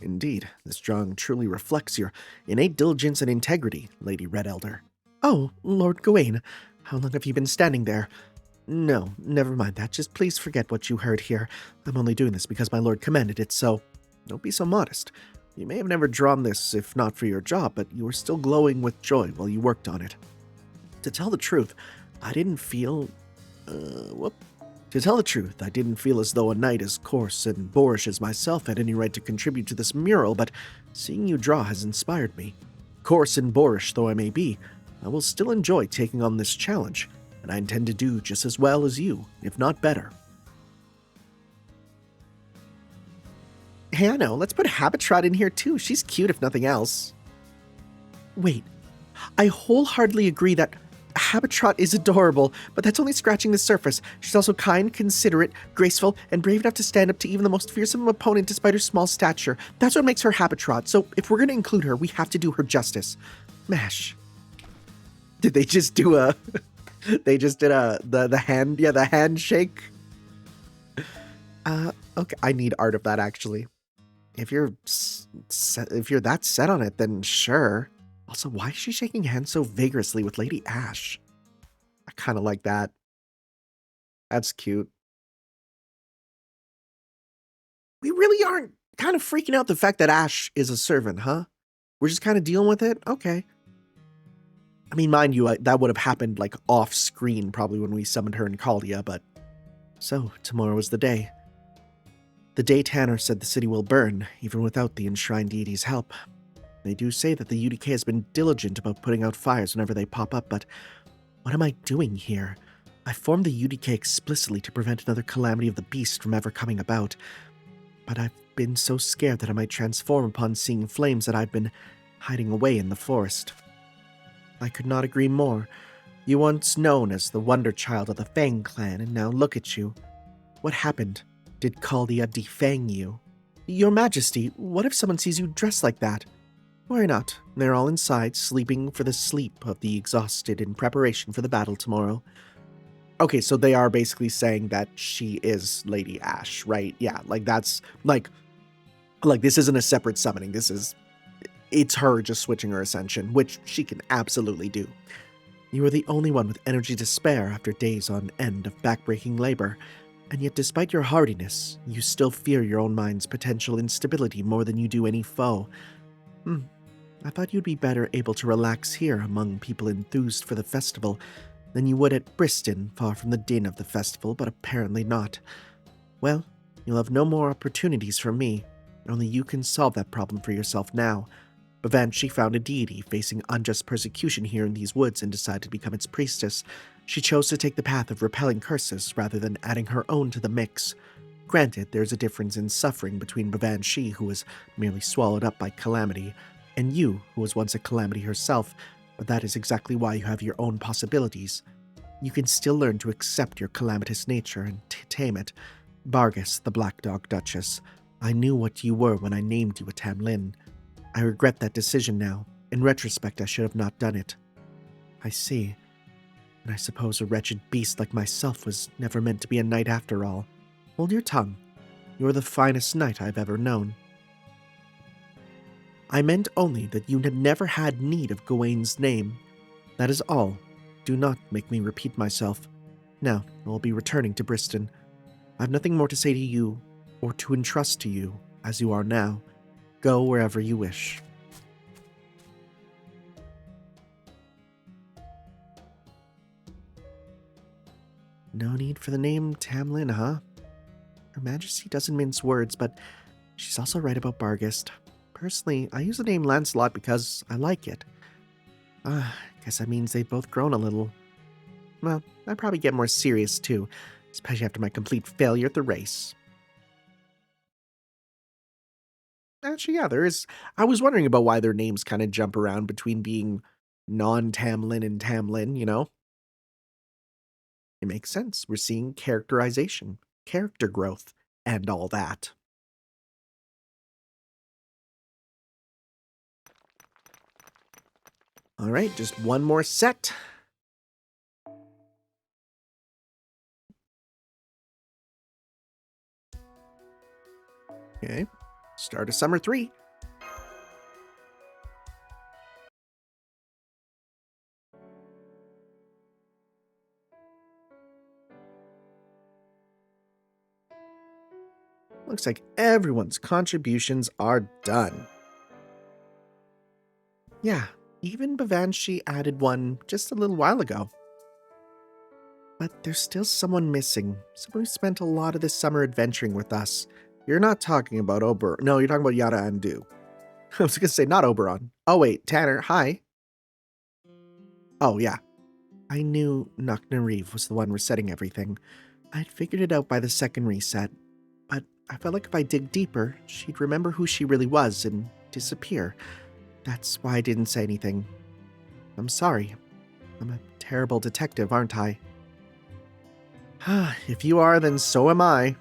Indeed, this drawing truly reflects your innate diligence and integrity, Lady Red Elder. Oh, Lord Gawain, how long have you been standing there? No, never mind that. Just please forget what you heard here. I'm only doing this because my lord commanded it, so don't be so modest. You may have never drawn this if not for your job, but you were still glowing with joy while you worked on it. To tell the truth, I didn't feel... To tell the truth, I didn't feel as though a knight as coarse and boorish as myself had any right to contribute to this mural, but seeing you draw has inspired me. Coarse and boorish though I may be, I will still enjoy taking on this challenge, and I intend to do just as well as you, if not better. Hey, I know, let's put Habitrot in here too. She's cute if nothing else. Wait, I wholeheartedly agree that Habitrot is adorable, but that's only scratching the surface. She's also kind, considerate, graceful, and brave enough to stand up to even the most fearsome opponent despite her small stature. That's what makes her Habitrot, so if we're going to include her, we have to do her justice. Mash. Did they just do a... they just did the hand... Yeah, the handshake. Okay, I need art of that, actually. If you're that set on it, then sure. Also, why is she shaking hands so vigorously with Lady Ash? I kind of like that. That's cute. We really aren't kind of freaking out the fact that Ash is a servant, huh? We're just kind of dealing with it? Okay. I mean, mind you, that would have happened, like, off-screen probably when we summoned her in Caldia, but... So, tomorrow is the day. The day Tanner said the city will burn, even without the enshrined deity's help. They do say that the UDK has been diligent about putting out fires whenever they pop up, but what am I doing here? I formed the UDK explicitly to prevent another calamity of the beast from ever coming about, but I've been so scared that I might transform upon seeing flames that I've been hiding away in the forest. I could not agree more. You once known as the wonder child of the Fang clan, and now look at you. What happened? Did Caldia defang you? Your Majesty, what if someone sees you dressed like that? Why not? They're all inside, sleeping for the sleep of the exhausted in preparation for the battle tomorrow. Okay, so they are basically saying that she is Lady Ash, right? Yeah, like that's, like this isn't a separate summoning. It's her just switching her ascension, which she can absolutely do. You are the only one with energy to spare after days on end of backbreaking labor, and yet despite your hardiness, you still fear your own mind's potential instability more than you do any foe. I thought you'd be better able to relax here among people enthused for the festival than you would at Briston, far from the din of the festival, but apparently not. Well, you'll have no more opportunities from me. Only you can solve that problem for yourself now. Bavanshi found a deity facing unjust persecution here in these woods and decided to become its priestess. She chose to take the path of repelling curses rather than adding her own to the mix. Granted, there's a difference in suffering between Bavanshi, who was merely swallowed up by Calamity, and you, who was once a Calamity herself, but that is exactly why you have your own possibilities. You can still learn to accept your calamitous nature and tame it. Bargus, the Black Dog Duchess, I knew what you were when I named you a Tamlin. I regret that decision now. In retrospect, I should have not done it. I see. And I suppose a wretched beast like myself was never meant to be a knight after all. Hold your tongue. You're the finest knight I've ever known. I meant only that you had never had need of Gawain's name. That is all. Do not make me repeat myself. Now, I will be returning to Briston. I have nothing more to say to you, or to entrust to you, as you are now. Go wherever you wish. No need for the name Tamlin, huh? Her Majesty doesn't mince words, but she's also right about Bargist. Personally, I use the name Lancelot because I like it. Guess that means they've both grown a little. Well, I'd probably get more serious too, especially after my complete failure at the race. Actually, yeah, there is. I was wondering about why their names kind of jump around between being non-Tamlin and Tamlin, you know? It makes sense. We're seeing characterization, character growth, and all that. All right, just one more set. Okay, start of Summer 3. Looks like everyone's contributions are done. Yeah, even Bavanshi added one just a little while ago. But there's still someone missing. Someone who spent a lot of this summer adventuring with us. You're not talking about Ober. No, you're talking about Yara and Du. I was gonna say not Oberon. Oh wait, Tanner, hi. Oh yeah. I knew Knocknariv was the one resetting everything. I'd figured it out by the second reset, but I felt like if I dig deeper, she'd remember who she really was and disappear. That's why I didn't say anything. I'm sorry. I'm a terrible detective, aren't I? If you are, then so am I.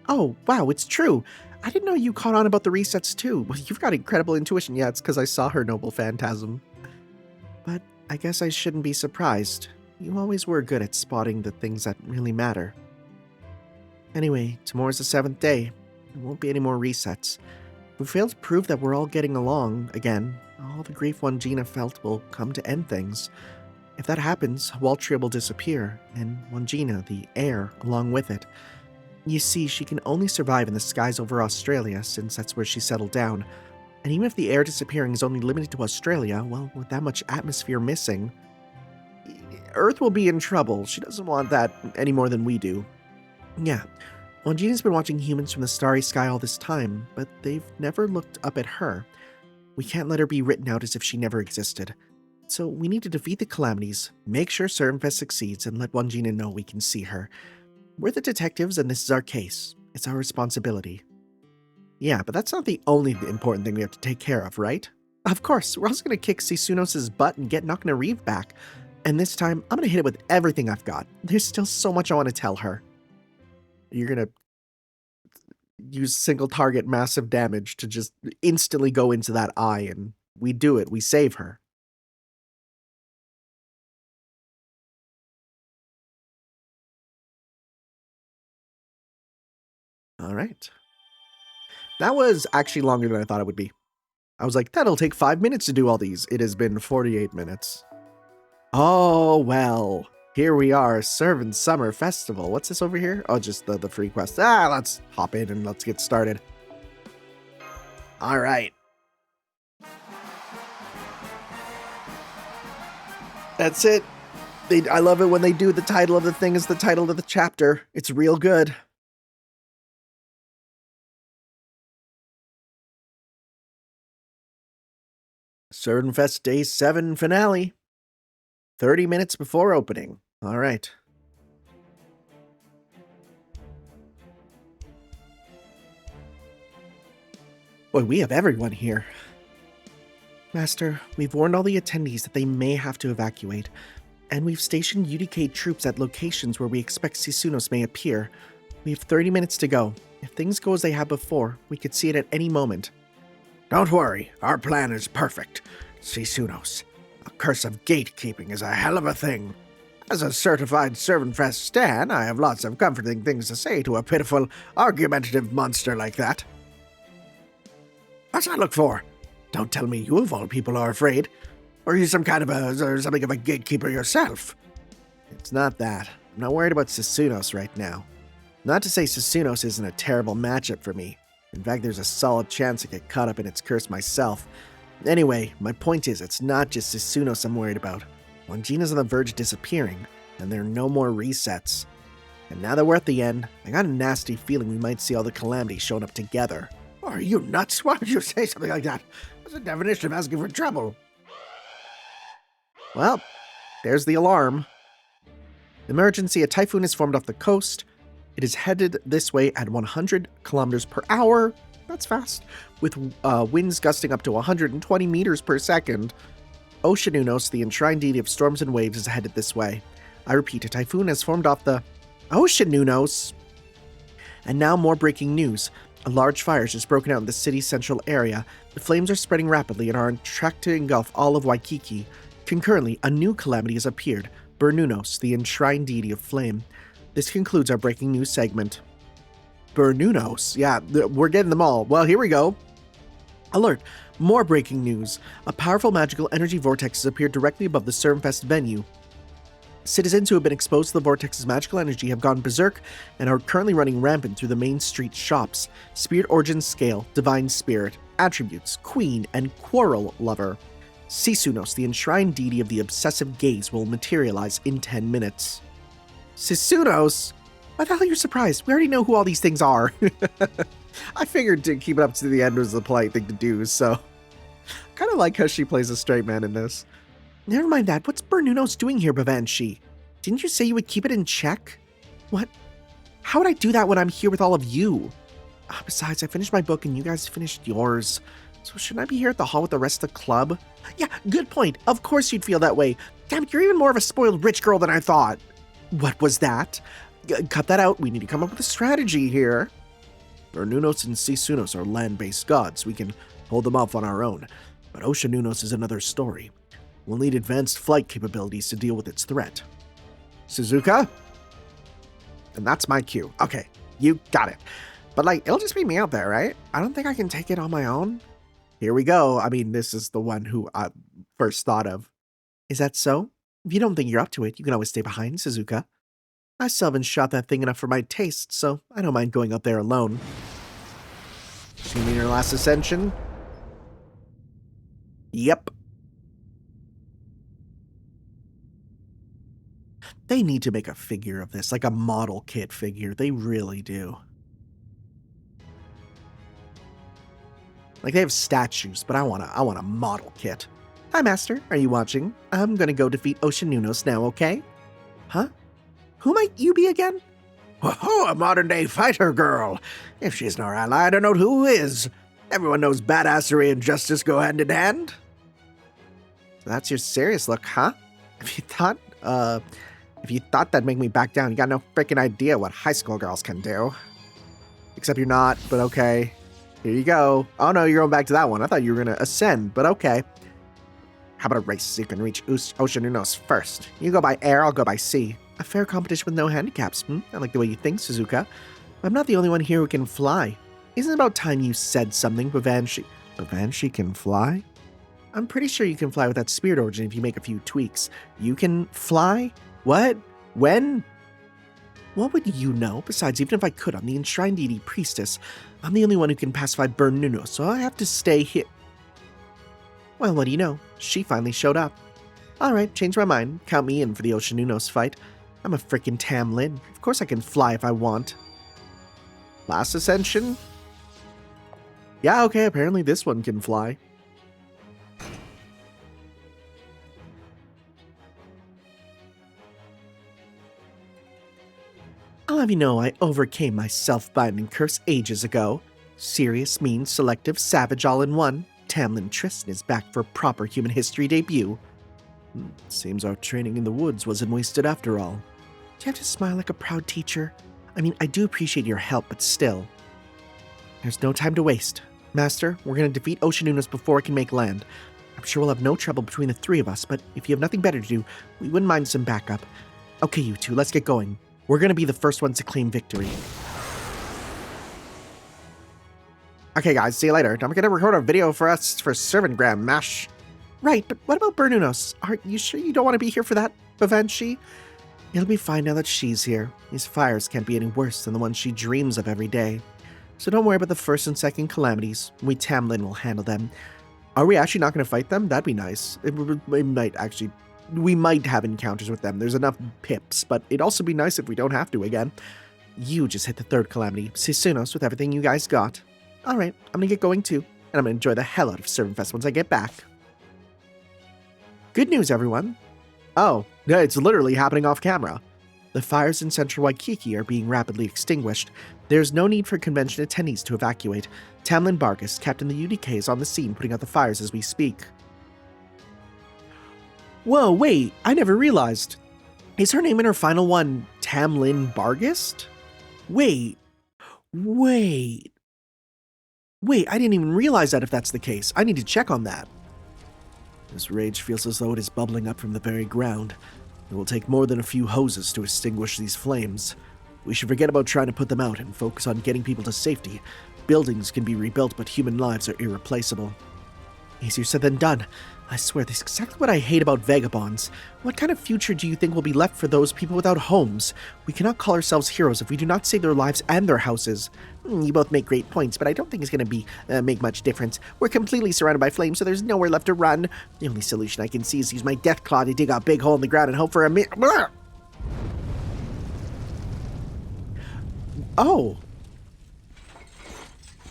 Oh, wow, it's true. I didn't know you caught on about the resets too. Well, you've got incredible intuition. Yeah, it's because I saw her noble phantasm. But I guess I shouldn't be surprised. You always were good at spotting the things that really matter. Anyway, tomorrow's the 7th day. There won't be any more resets. If we fail to prove that we're all getting along again, all the grief Wangina felt will come to end things. If that happens, Waltria will disappear, and Wangina, the heir, along with it. You see, she can only survive in the skies over Australia, since that's where she settled down. And even if the heir disappearing is only limited to Australia, well, with that much atmosphere missing, Earth will be in trouble. She doesn't want that any more than we do. Yeah, Wangina's been watching humans from the starry sky all this time, but they've never looked up at her. We can't let her be written out as if she never existed. So we need to defeat the calamities, make sure Servanfest succeeds, and let Wangina know we can see her. We're the detectives, and this is our case. It's our responsibility. Yeah, but that's not the only important thing we have to take care of, right? Of course, we're also going to kick Sisunos' butt and get Knocknariv back. And this time, I'm going to hit it with everything I've got. There's still so much I want to tell her. You're going to use single target massive damage to just instantly go into that eye, and we do it. We save her. All right. That was actually longer than I thought it would be. I was like, that'll take 5 minutes to do all these. It has been 48 minutes. Oh, well. Here we are, Servant Summer Festival. What's this over here? Oh, just the free quest. Let's hop in and let's get started. All right. That's it. I love it when they do the title of the thing as the title of the chapter. It's real good. Servanfest Day 7 finale. 30 minutes before opening. All right. Boy, we have everyone here. Master, we've warned all the attendees that they may have to evacuate, and we've stationed UDK troops at locations where we expect Sisunos may appear. We have 30 minutes to go. If things go as they have before, we could see it at any moment. Don't worry, our plan is perfect. Sisunos. A curse of gatekeeping is a hell of a thing. As a certified Servanfest stan, I have lots of comforting things to say to a pitiful, argumentative monster like that. What's that look for? Don't tell me you of all people are afraid. Or are you something of a gatekeeper yourself? It's not that. I'm not worried about Sisunos right now. Not to say Sisunos isn't a terrible matchup for me. In fact, there's a solid chance I get caught up in its curse myself. Anyway, my point is, it's not just Sisunos I'm worried about. Wangina's on the verge of disappearing, and there are no more resets. And now that we're at the end, I got a nasty feeling we might see all the calamities showing up together. Are you nuts? Why would you say something like that? That's the definition of asking for trouble. Well, there's the alarm. Emergency, a typhoon has formed off the coast. It is headed this way at 100 kilometers per hour. That's fast. With winds gusting up to 120 meters per second. Oceanunos, the enshrined deity of storms and waves, is headed this way. I repeat, a typhoon has formed off the Oceanunos. And now more breaking news. A large fire has just broken out in the city's central area. The flames are spreading rapidly and are on track to engulf all of Waikiki. Concurrently, a new calamity has appeared. Bernunos, the enshrined deity of flame. This concludes our breaking news segment. Bernunos? Yeah, we're getting them all. Well, here we go. Alert! More breaking news. A powerful magical energy vortex has appeared directly above the Servanfest venue. Citizens who have been exposed to the vortex's magical energy have gone berserk and are currently running rampant through the main street shops. Spirit origin scale, divine spirit, attributes, queen, and quarrel lover. Sisunos, the enshrined deity of the obsessive gaze, will materialize in 10 minutes. Sisunos? Why the hell are you surprised? We already know who all these things are. I figured to keep it up to the end was the polite thing to do, so... Kind of like how she plays a straight man in this. Never mind that. What's Bernunos doing here, Bavanshi? Didn't you say you would keep it in check? What? How would I do that when I'm here with all of you? Besides, I finished my book and you guys finished yours. So shouldn't I be here at the hall with the rest of the club? Yeah, good point. Of course you'd feel that way. Damn it, you're even more of a spoiled rich girl than I thought. What was that? Cut that out. We need to come up with a strategy here. Bernunos and Sisunos are land-based gods. We can hold them off on our own. But Oceanunos is another story. We'll need advanced flight capabilities to deal with its threat. Suzuka? And that's my cue. Okay, you got it. But, like, it'll just be me out there, right? I don't think I can take it on my own. Here we go. I mean, this is the one who I first thought of. Is that so? If you don't think you're up to it, you can always stay behind, Suzuka. I still haven't shot that thing enough for my taste, so I don't mind going up there alone. She mean her last ascension? Yep. They need to make a figure of this, like a model kit figure. They really do. Like, they have statues, but I want a model kit. Hi, Master. Are you watching? I'm gonna go defeat Oceanunos now, okay? Huh? Who might you be again? Whoa, a modern-day fighter girl. If she's not our ally, I don't know who is. Everyone knows badassery and justice go hand in hand. So that's your serious look, huh? If you thought that'd make me back down, you got no freaking idea what high school girls can do. Except you're not, but okay. Here you go. Oh no, you're going back to that one. I thought you were gonna ascend, but okay. How about a race so you can reach Oceanunos first? You go by air, I'll go by sea. A fair competition with no handicaps, I like the way you think, Suzuka. I'm not the only one here who can fly. Isn't it about time you said something, Bavanshi? Bavanshi can fly? I'm pretty sure you can fly with that spirit origin if you make a few tweaks. You can fly? What? When? What would you know? Besides, even if I could, I'm the enshrined deity priestess. I'm the only one who can pacify Bernuno, so I have to stay here. Well, what do you know? She finally showed up. Alright, change my mind. Count me in for the Oceanunos fight. I'm a frickin' Tamlin. Of course I can fly if I want. Last ascension? Yeah, okay, apparently this one can fly. I'll have you know I overcame my self-binding curse ages ago. Serious, mean, selective, savage all in one. Tamlin Tristan is back for a proper human history debut. Seems our training in the woods wasn't wasted after all. Do you have to smile like a proud teacher? I mean, I do appreciate your help, but still. There's no time to waste. Master, we're going to defeat Oceanunos before it can make land. I'm sure we'll have no trouble between the three of us, but if you have nothing better to do, we wouldn't mind some backup. Okay, you two, let's get going. We're going to be the first ones to claim victory. Okay, guys, see you later. I'm going to record a video for us for Servantgram, Mash. Right, but what about Bernunos? Are you sure you don't want to be here for that, Bavanshi? It'll be fine now that she's here. These fires can't be any worse than the ones she dreams of every day. So don't worry about the first and second calamities. We Tamlin will handle them. Are we actually not going to fight them? That'd be nice. We might have encounters with them. There's enough pips, but it'd also be nice if we don't have to again. You just hit the third calamity. Sisunos with everything you guys got. Alright, I'm going to get going too. And I'm going to enjoy the hell out of Servant Fest once I get back. Good news, everyone. Oh, yeah, it's literally happening off camera. The fires in central Waikiki are being rapidly extinguished. There's no need for convention attendees to evacuate. Tamlin Vargas, captain of the UDK, is on the scene putting out the fires as we speak. Whoa, wait, I never realized. Is her name in her final one Tamlin Vargas? Wait, I didn't even realize that if that's the case. I need to check on that. This rage feels as though it is bubbling up from the very ground. It will take more than a few hoses to extinguish these flames. We should forget about trying to put them out and focus on getting people to safety. Buildings can be rebuilt, but human lives are irreplaceable. Easier said than done. I swear, this is exactly what I hate about vagabonds. What kind of future do you think will be left for those people without homes? We cannot call ourselves heroes if we do not save their lives and their houses. You both make great points, but I don't think it's going to make much difference. We're completely surrounded by flames, so there's nowhere left to run. The only solution I can see is use my death claw to dig a big hole in the ground and hope for a Oh.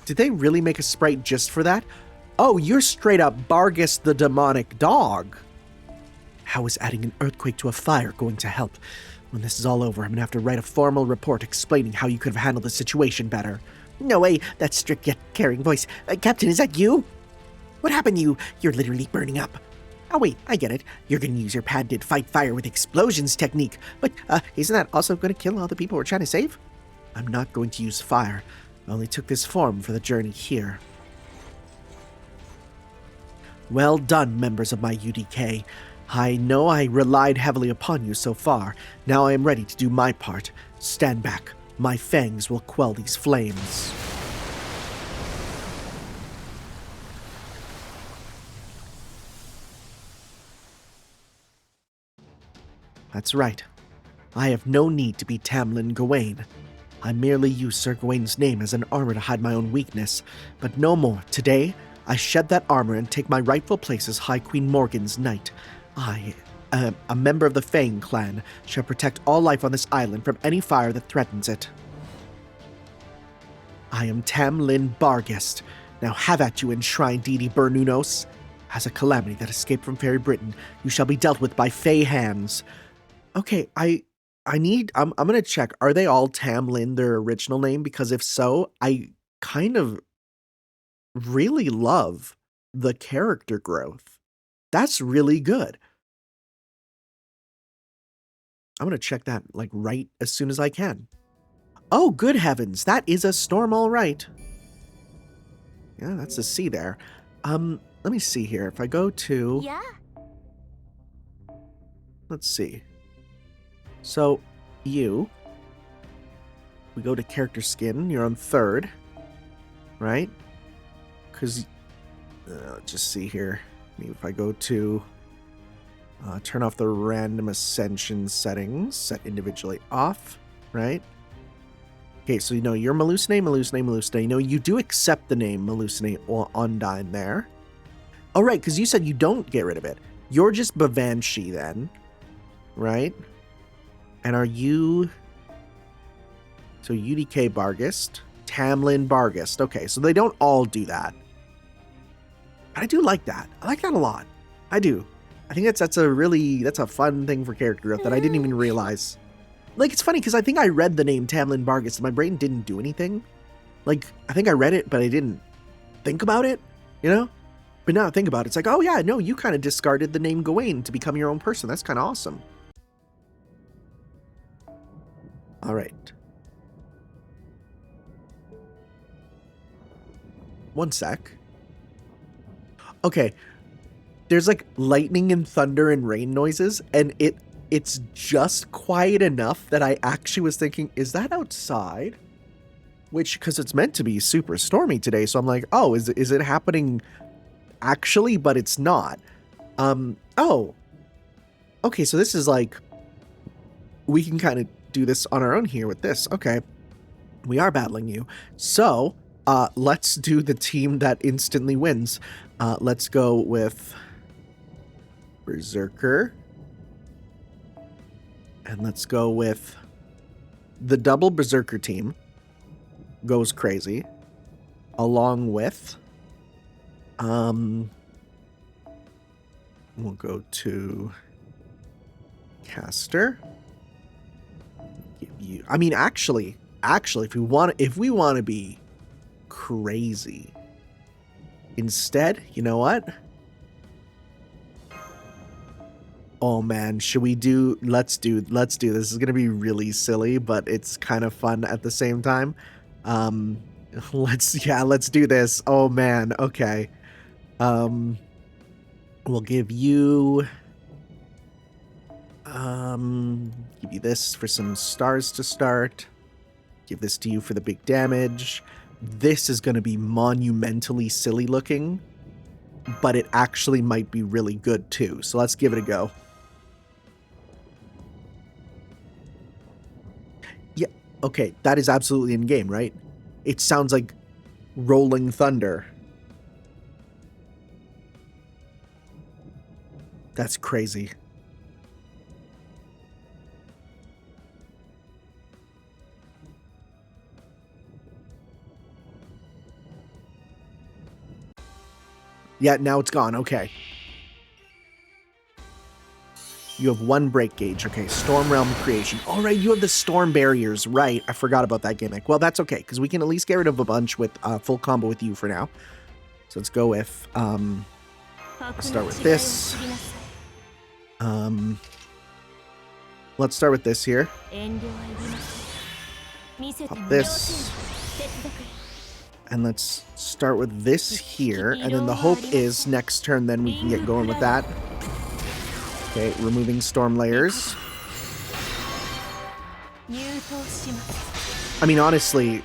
Did they really make a sprite just for that? Oh, you're straight up Bargus the demonic dog. How is adding an earthquake to a fire going to help? When this is all over, I'm gonna have to write a formal report explaining how you could have handled the situation better. No way, that strict yet caring voice. Captain, is that you? What happened to you? You're literally burning up. Oh wait, I get it. You're gonna use your patented fight fire with explosions technique. But isn't that also gonna kill all the people we're trying to save? I'm not going to use fire. I only took this form for the journey here. Well done, members of my UDK. I know I relied heavily upon you so far. Now I am ready to do my part. Stand back. My fangs will quell these flames. That's right. I have no need to be Tamlin Gawain. I merely use Sir Gawain's name as an armor to hide my own weakness, but no more. Today, I shed that armor and take my rightful place as High Queen Morgan's knight. I, a member of the Fang clan, shall protect all life on this island from any fire that threatens it. I am Tamlin Barghest. Now have at you, enshrined deity Bernunos. As a calamity that escaped from Fairy Britain, you shall be dealt with by Fey hands. Okay, I'm gonna check. Are they all Tamlin, their original name? Because if so, I kind of really love the character growth. That's really good. I'm gonna check that like right as soon as I can. Oh, good heavens, that is a storm, all right. Yeah, that's a C there. Let me see here. If I go to, Yeah. let's see. So, we go to character skin, you're on 3rd, right? Because, let's just see here. Maybe if I go to, turn off the random ascension settings, set individually off, right? Okay, so you know you're Melusine. You know, you do accept the name Melusine or Undine there. Oh, right, because you said you don't get rid of it. You're just Bavanshi then, right? And are you... So UDK Barghest, Tamlin Barghest. Okay, so they don't all do that. But I do like that. I like that a lot. I do. I think that's a fun thing for character growth that I didn't even realize. Like, it's funny because I think I read the name Tamlin Barghest and my brain didn't do anything. Like, I think I read it, but I didn't think about it, you know? But now I think about it, it's like, oh yeah, no, you kind of discarded the name Gawain to become your own person. That's kind of awesome. All right. One sec. Okay. There's like lightning and thunder and rain noises, and it's just quiet enough that I actually was thinking, is that outside? Which, because it's meant to be super stormy today, so I'm like, oh, is it happening actually? But it's not. Oh. Okay, so this is like, we can kind of do this on our own here with this. Okay. We are battling you. So, let's do the team that instantly wins. Let's go with Berserker. And let's go with the double Berserker team. Goes crazy. Along with... we'll go to... Caster. Give you... I mean, actually, if we want to be crazy, instead, you know what? Oh man, should we do, let's do this. This is going to be really silly, but it's kind of fun at the same time. Let's do this. Oh man, okay. We'll give you this for some stars to start. Give this to you for the big damage. This is going to be monumentally silly looking, but it actually might be really good too. So let's give it a go. Yeah, okay, that is absolutely in game, right? It sounds like rolling thunder. That's crazy. Yeah, now it's gone. Okay. You have 1 break gauge. Okay, Storm Realm Creation. All right, you have the Storm Barriers. Right, I forgot about that gimmick. Well, that's okay, because we can at least get rid of a bunch with full combo with you for now. So let's go with, let's start with this. Let's start with this here. Pop this. And let's start with this here. And then the hope is next turn then we can get going with that. Okay, removing storm layers. I mean, honestly,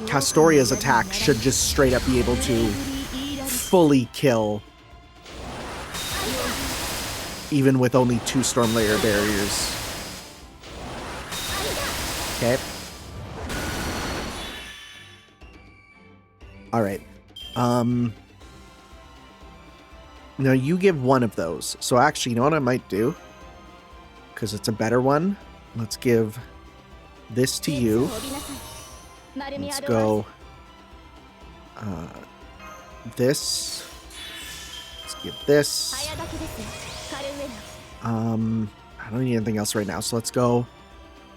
Castoria's attack should just straight up be able to fully kill, even with only 2 storm layer barriers. Okay. Alright. Now you give 1 of those. So actually, you know what I might do? Because it's a better one. Let's give this to you. Let's go this. Let's give this. I don't need anything else right now. So let's go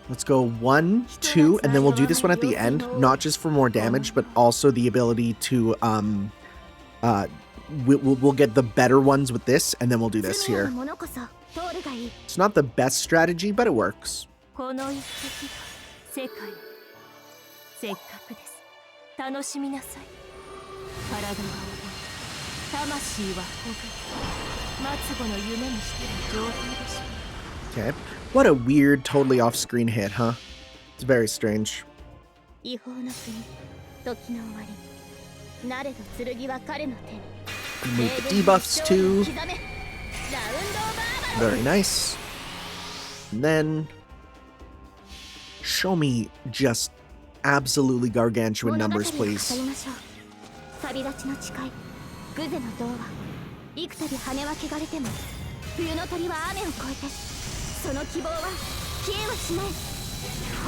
1, 2, and then we'll do this one at the end, not just for more damage, but also the ability to we'll get the better ones with this, and then we'll do this here. It's not the best strategy, but it works. Okay. What a weird, totally off-screen hit, huh? It's very strange. Move the debuffs too. Very nice. And then show me just absolutely gargantuan numbers, please.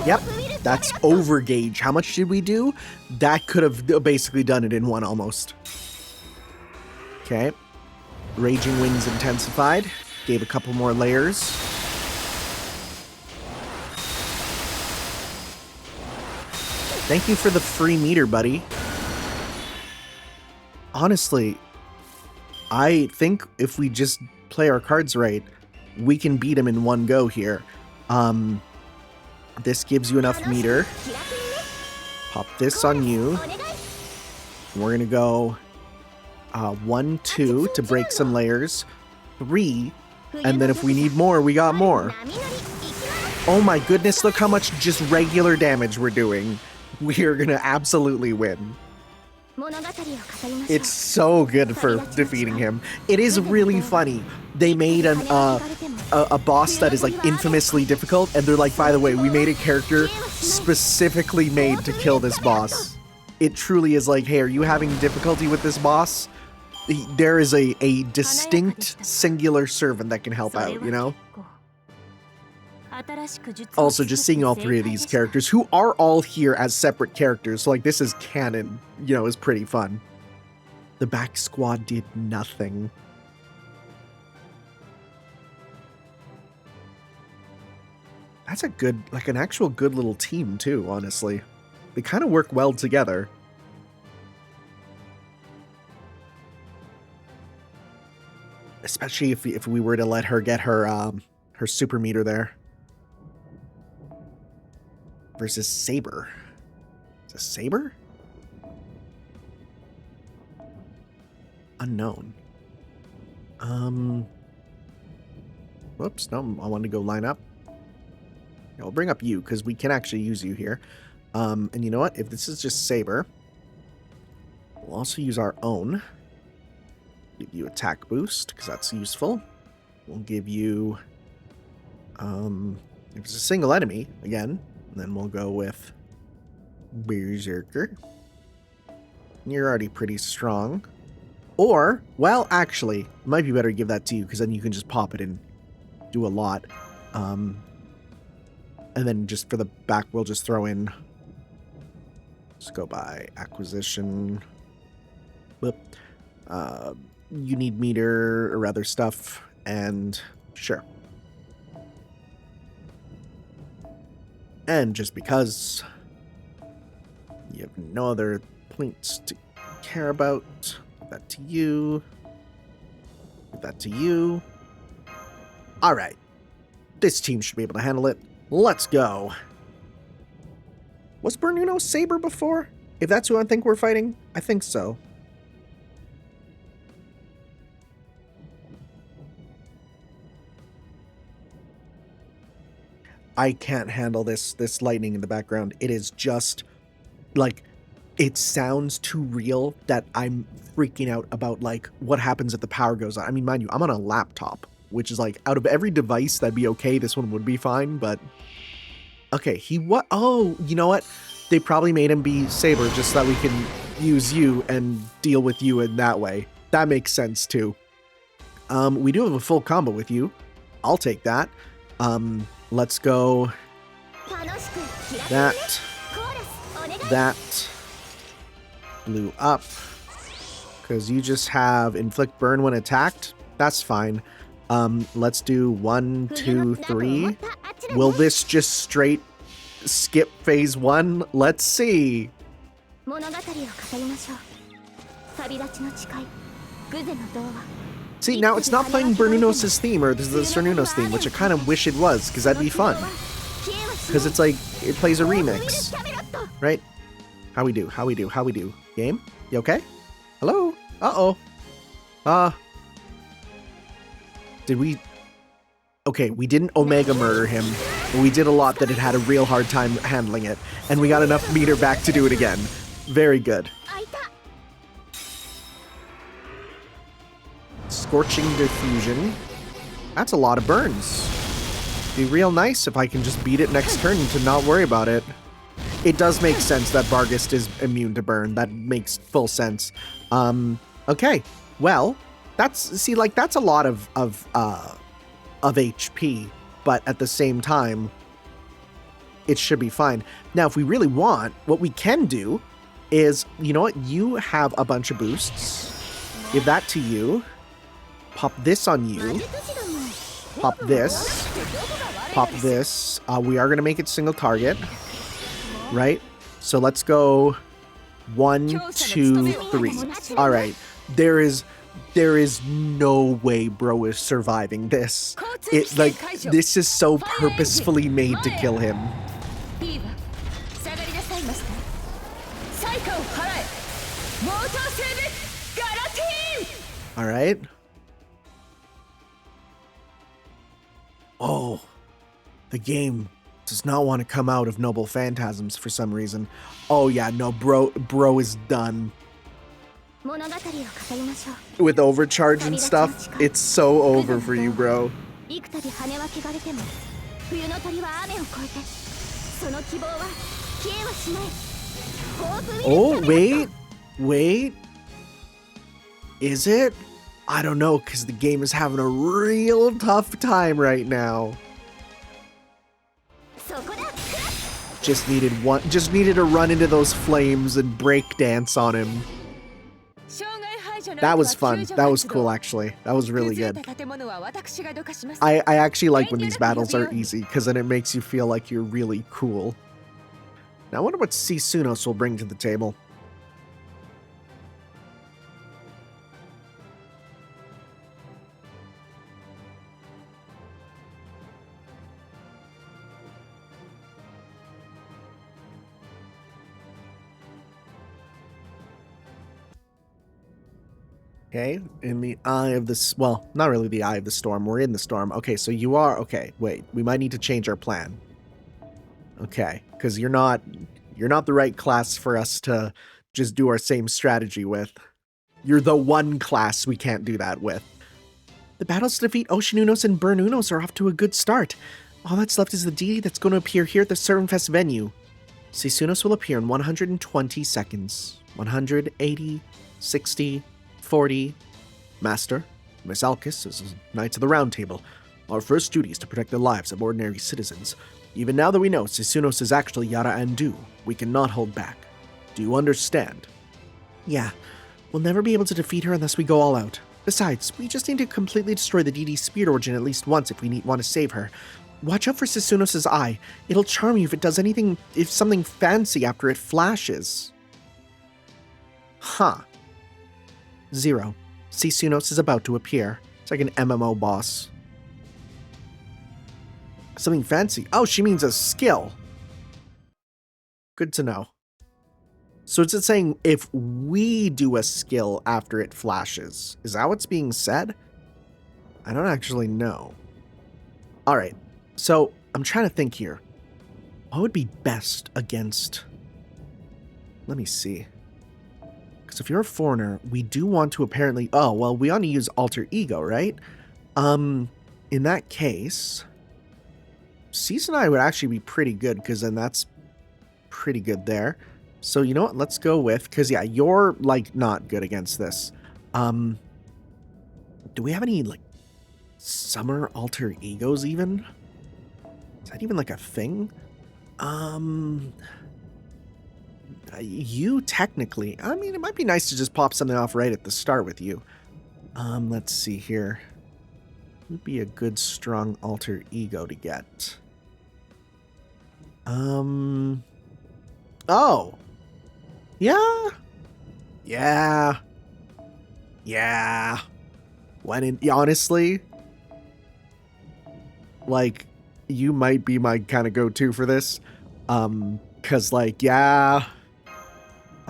Yep, that's over gauge. How much did we do? That could have basically done it in 1 almost. Okay. Raging Winds intensified. Gave a couple more layers. Thank you for the free meter, buddy. Honestly, I think if we just play our cards right, we can beat him in 1 go here. This gives you enough meter. Pop this on you. We're gonna go 1, 2 to break some layers. 3, and then if we need more, we got more. Oh my goodness, look how much just regular damage we're doing. We are gonna absolutely win. It's so good for defeating him. It is really funny. They made a boss that is like infamously difficult, and they're like, by the way, we made a character specifically made to kill this boss. It truly is like, hey, are you having difficulty with this boss? There is a distinct singular servant that can help out, you know? Also, just seeing all 3 of these characters, who are all here as separate characters, so like this is canon, you know, is pretty fun. The back squad did nothing. That's a good, like an actual good little team too, honestly. They kind of work well together. Especially if we were to let her get her her super meter there. Versus Saber. Is it Saber? Unknown. Whoops, no, I wanted to go line up. Yeah, I'll bring up you, because we can actually use you here. And you know what? If this is just Saber, we'll also use our own. Give you attack boost, because that's useful. We'll give you... if it's a single enemy, again, then we'll go with Berserker. You're already pretty strong. Or, well, actually, it might be better to give that to you, because then you can just pop it and do a lot. And then just for the back, we'll just throw in... Let's go by acquisition. Whoop. you need meter or other stuff, and sure. And just because you have no other points to care about, give that to you. Give that to you. All right. This team should be able to handle it. Let's go. Was Bernuno Saber before? If that's who I think we're fighting, I think so. I can't handle this lightning in the background. It is just like, it sounds too real that I'm freaking out about like what happens if the power goes on. I mean, mind you, I'm on a laptop, which is like, out of every device that'd be okay, this one would be fine, but okay, oh, you know what? They probably made him be Saber just so that we can use you and deal with you in that way. That makes sense too. We do have a full combo with you. I'll take that. Let's go. That blew up. Because you just have inflict burn when attacked. That's fine. Let's do 1, 2, 3. Will this just straight skip phase 1? Let's see. See, now it's not playing Bernunos' theme or the Cernunos theme, which I kind of wish it was, because that'd be fun. Because it's like, it plays a remix. Right? How we do? How we do? How we do? Game? You okay? Hello? Uh-oh. Did we... Okay, we didn't Omega murder him, but we did a lot that it had a real hard time handling it, and we got enough meter back to do it again. Very good. Scorching Diffusion. That's a lot of burns. Be real nice if I can just beat it next turn to not worry about it. It does make sense that Barghest is immune to burn. That makes full sense. Okay. Well, that's a lot of HP, but at the same time, it should be fine. Now, if we really want, what we can do is, you know what? You have a bunch of boosts. Give that to you. Pop this on you. Pop this. Pop this. We are going to make it single target. Right? So let's go 1, 2, 3. All right. There is no way bro is surviving this. This is so purposefully made to kill him. All right. Oh, the game does not want to come out of Noble Phantasms for some reason. Oh yeah, no, bro is done. With overcharge and stuff, it's so over for you, bro. Oh, wait. Is it? I don't know, because the game is having a real tough time right now. Just needed to run into those flames and break dance on him. That was fun. That was cool, actually. That was really good. I actually like when these battles are easy, because then it makes you feel like you're really cool. Now, I wonder what Sunos will bring to the table. Okay, in the eye of this, well, not really the eye of the storm. We're in the storm. Okay, so you are, okay, wait, we might need to change our plan. Okay, because you're not the right class for us to just do our same strategy with. You're the one class we can't do that with. The battles to defeat Oceanunos and Bernunos are off to a good start. All that's left is the deity that's going to appear here at the Servanfest venue. Sunos will appear in 120 seconds. 180, 60, 40. Master, Miss Alkis is Knights of the Round Table. Our first duty is to protect the lives of ordinary citizens. Even now that we know Sunos is actually Yara Andu, we cannot hold back. Do you understand? Yeah, we'll never be able to defeat her unless we go all out. Besides, we just need to completely destroy the DD Spirit Origin at least once if we want to save her. Watch out for Susunos' eye. It'll charm you if it does something fancy after it flashes. Huh. 0. Susunos is about to appear. It's like an MMO boss. Something fancy. Oh, she means a skill. Good to know. So it's saying if we do a skill after it flashes. Is that what's being said? I don't actually know. All right. So I'm trying to think here. What would be best against... Let me see. Because if you're a foreigner, we do want to apparently... Oh, well, we ought to use Alter Ego, right? In that case... Cease and I would actually be pretty good, because then that's pretty good there. So, you know what? Let's go with... Because, yeah, you're, like, not good against this. Do we have any, like, summer alter egos, even? Is that even, like, a thing? You, technically. I mean, it might be nice to just pop something off right at the start with you. Let's see here. Would be a good, strong alter ego to get. Oh. Yeah. Yeah. Yeah. Honestly, like, you might be my kind of go-to for this. Cause like, yeah.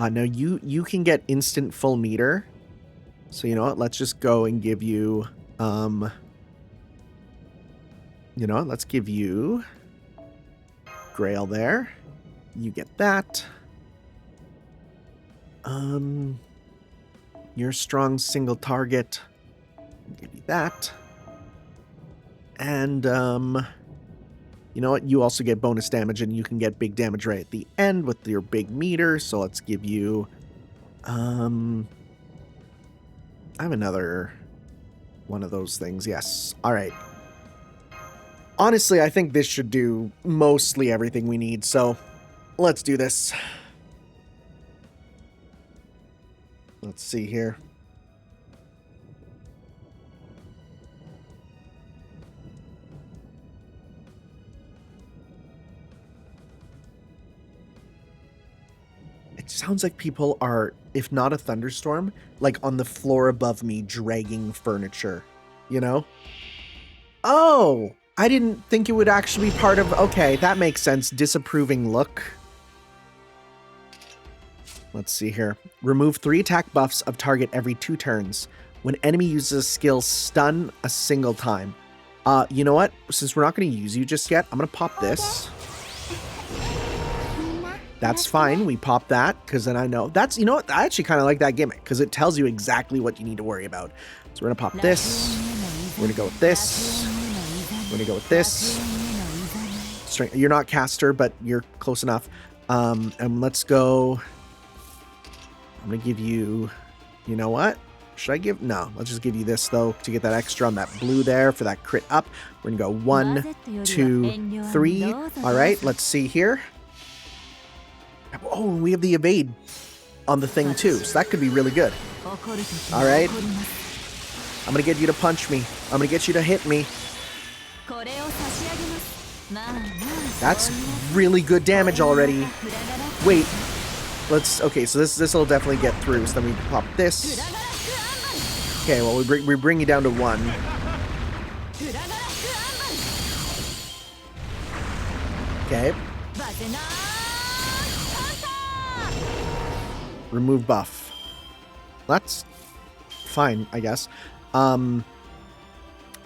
No, you can get instant full meter. So you know what? Let's just go and give you, you know what? Let's give you Grail there. You get that. You're a strong single target. Give you that. And, you know what? You also get bonus damage, and you can get big damage right at the end with your big meter. So let's give you, I have another one of those things. Yes. All right. Honestly, I think this should do mostly everything we need. So let's do this. Let's see here. It sounds like people are, if not a thunderstorm, like on the floor above me dragging furniture, you know? Oh, I didn't think it would actually be part of... Okay, that makes sense. Disapproving look. Let's see here. Remove 3 attack buffs of target every 2 turns. When enemy uses a skill, stun a single time. You know what? Since we're not going to use you just yet, I'm going to pop this. That's fine. We pop that, because then I know. That's, you know what? I actually kind of like that gimmick, because it tells you exactly what you need to worry about. So we're going to pop this. We're going to go with this. We're going to go with this. Strength. You're not caster, but you're close enough. And let's go... I'm going to give you... You know what? Should I give... No, let's just give you this, though, to get that extra on that blue there for that crit up. We're going to go 1, 2, 3. All right, let's see here. Oh, we have the evade on the thing, too, so that could be really good. All right. I'm going to get you to punch me. I'm going to get you to hit me. That's really good damage already. Wait. Let's... Okay, so this will definitely get through. So then we pop this. Okay, well, we bring you down to 1. Okay. Remove buff. That's fine, I guess. Oh,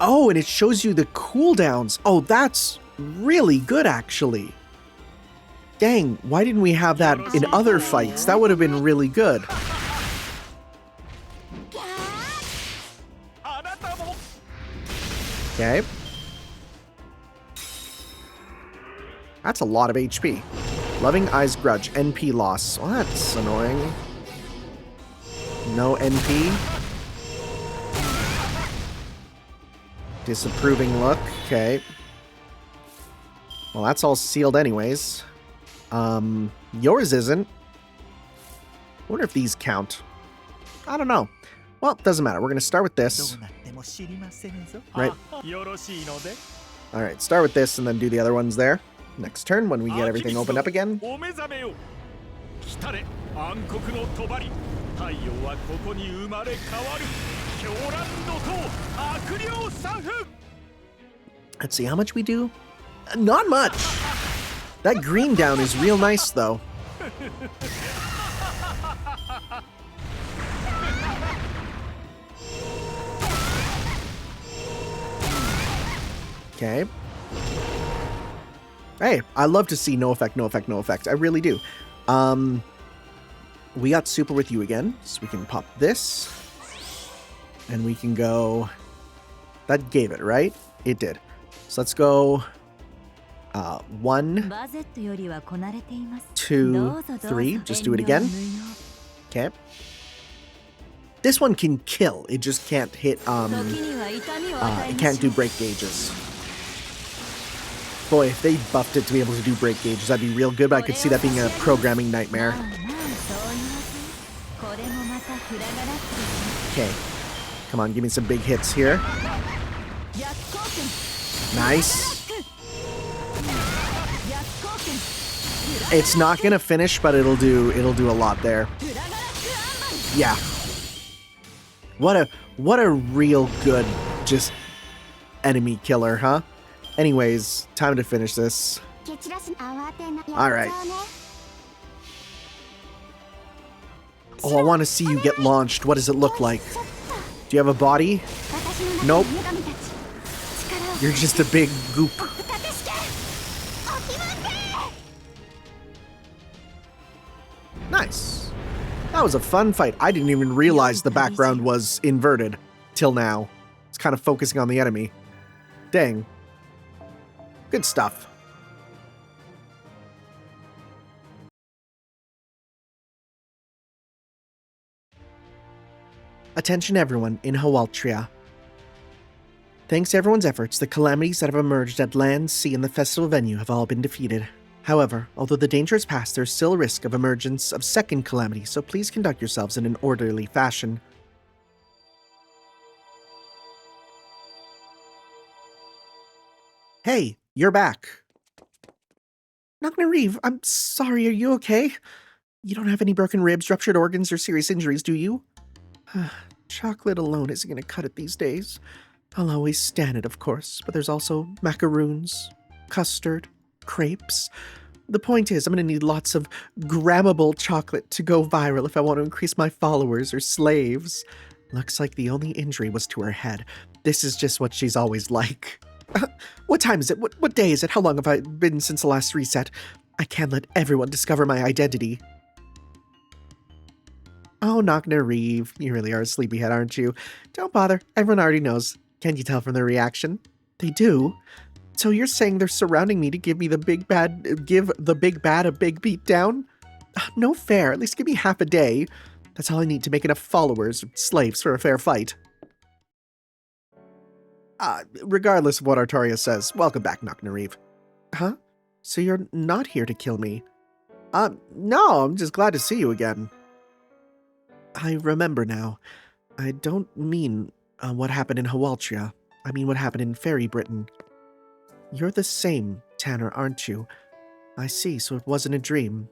and it shows you the cooldowns. Oh, that's really good, actually. Dang, why didn't we have that in other fights? That would have been really good. Okay. That's a lot of HP. Loving Eyes Grudge. NP loss. Well, that's annoying. No NP. Disapproving look. Okay. Well, that's all sealed anyways. Yours isn't. I wonder if these count. I don't know. Well, doesn't matter. We're going to start with this. Right. Alright, start with this and then do the other ones there. Next turn when we get everything opened up again. Let's see how much we do. Not much. That green down is real nice though. Okay. Hey, I love to see no effect, no effect, no effect. I really do. We got super with you again, so we can pop this. And we can go... That gave it, right? It did. So let's go... 1, 2, 3. Just do it again. Okay. This one can kill. It just can't hit, it can't do break gauges. Boy, if they buffed it to be able to do break gauges, that'd be real good, but I could see that being a programming nightmare. Okay. Come on, give me some big hits here. Nice. It's not gonna finish, but it'll do a lot there. Yeah. What a real good just enemy killer, huh? Anyways, time to finish this. Alright. Oh, I want to see you get launched. What does it look like? Do you have a body? Nope. You're just a big goop. Nice. That was a fun fight. I didn't even realize the background was inverted till now. It's kind of focusing on the enemy. Dang. Good stuff. Attention everyone in Hawaltria. Thanks to everyone's efforts, the calamities that have emerged at land, sea, and the festival venue have all been defeated. However, although the danger is past, there is still a risk of emergence of second calamity, so please conduct yourselves in an orderly fashion. Hey, you're back. Reeve, I'm sorry, are you okay? You don't have any broken ribs, ruptured organs, or serious injuries, do you? Chocolate alone isn't gonna cut it these days. I'll always stand it, of course, but there's also macaroons, custard, crepes. The point is, I'm gonna need lots of grammable chocolate to go viral if I want to increase my followers or slaves. Looks like the only injury was to her head. This is just what she's always like. What time is it? What day is it? How long have I been since the last reset? I can't let everyone discover my identity. Oh, Reeve, you really are a sleepyhead, aren't you? Don't bother, everyone already knows. Can't you tell from their reaction? They do? So you're saying they're surrounding me to give the big bad a big beat down? No fair, at least give me half a day. That's all I need to make enough followers, slaves, for a fair fight. Regardless of what Artoria says, welcome back, Reeve. Huh? So you're not here to kill me? No, I'm just glad to see you again. I remember now. I don't mean what happened in Hawaltria. I mean what happened in Fairy Britain. You're the same, Tanner, aren't you? I see, so it wasn't a dream.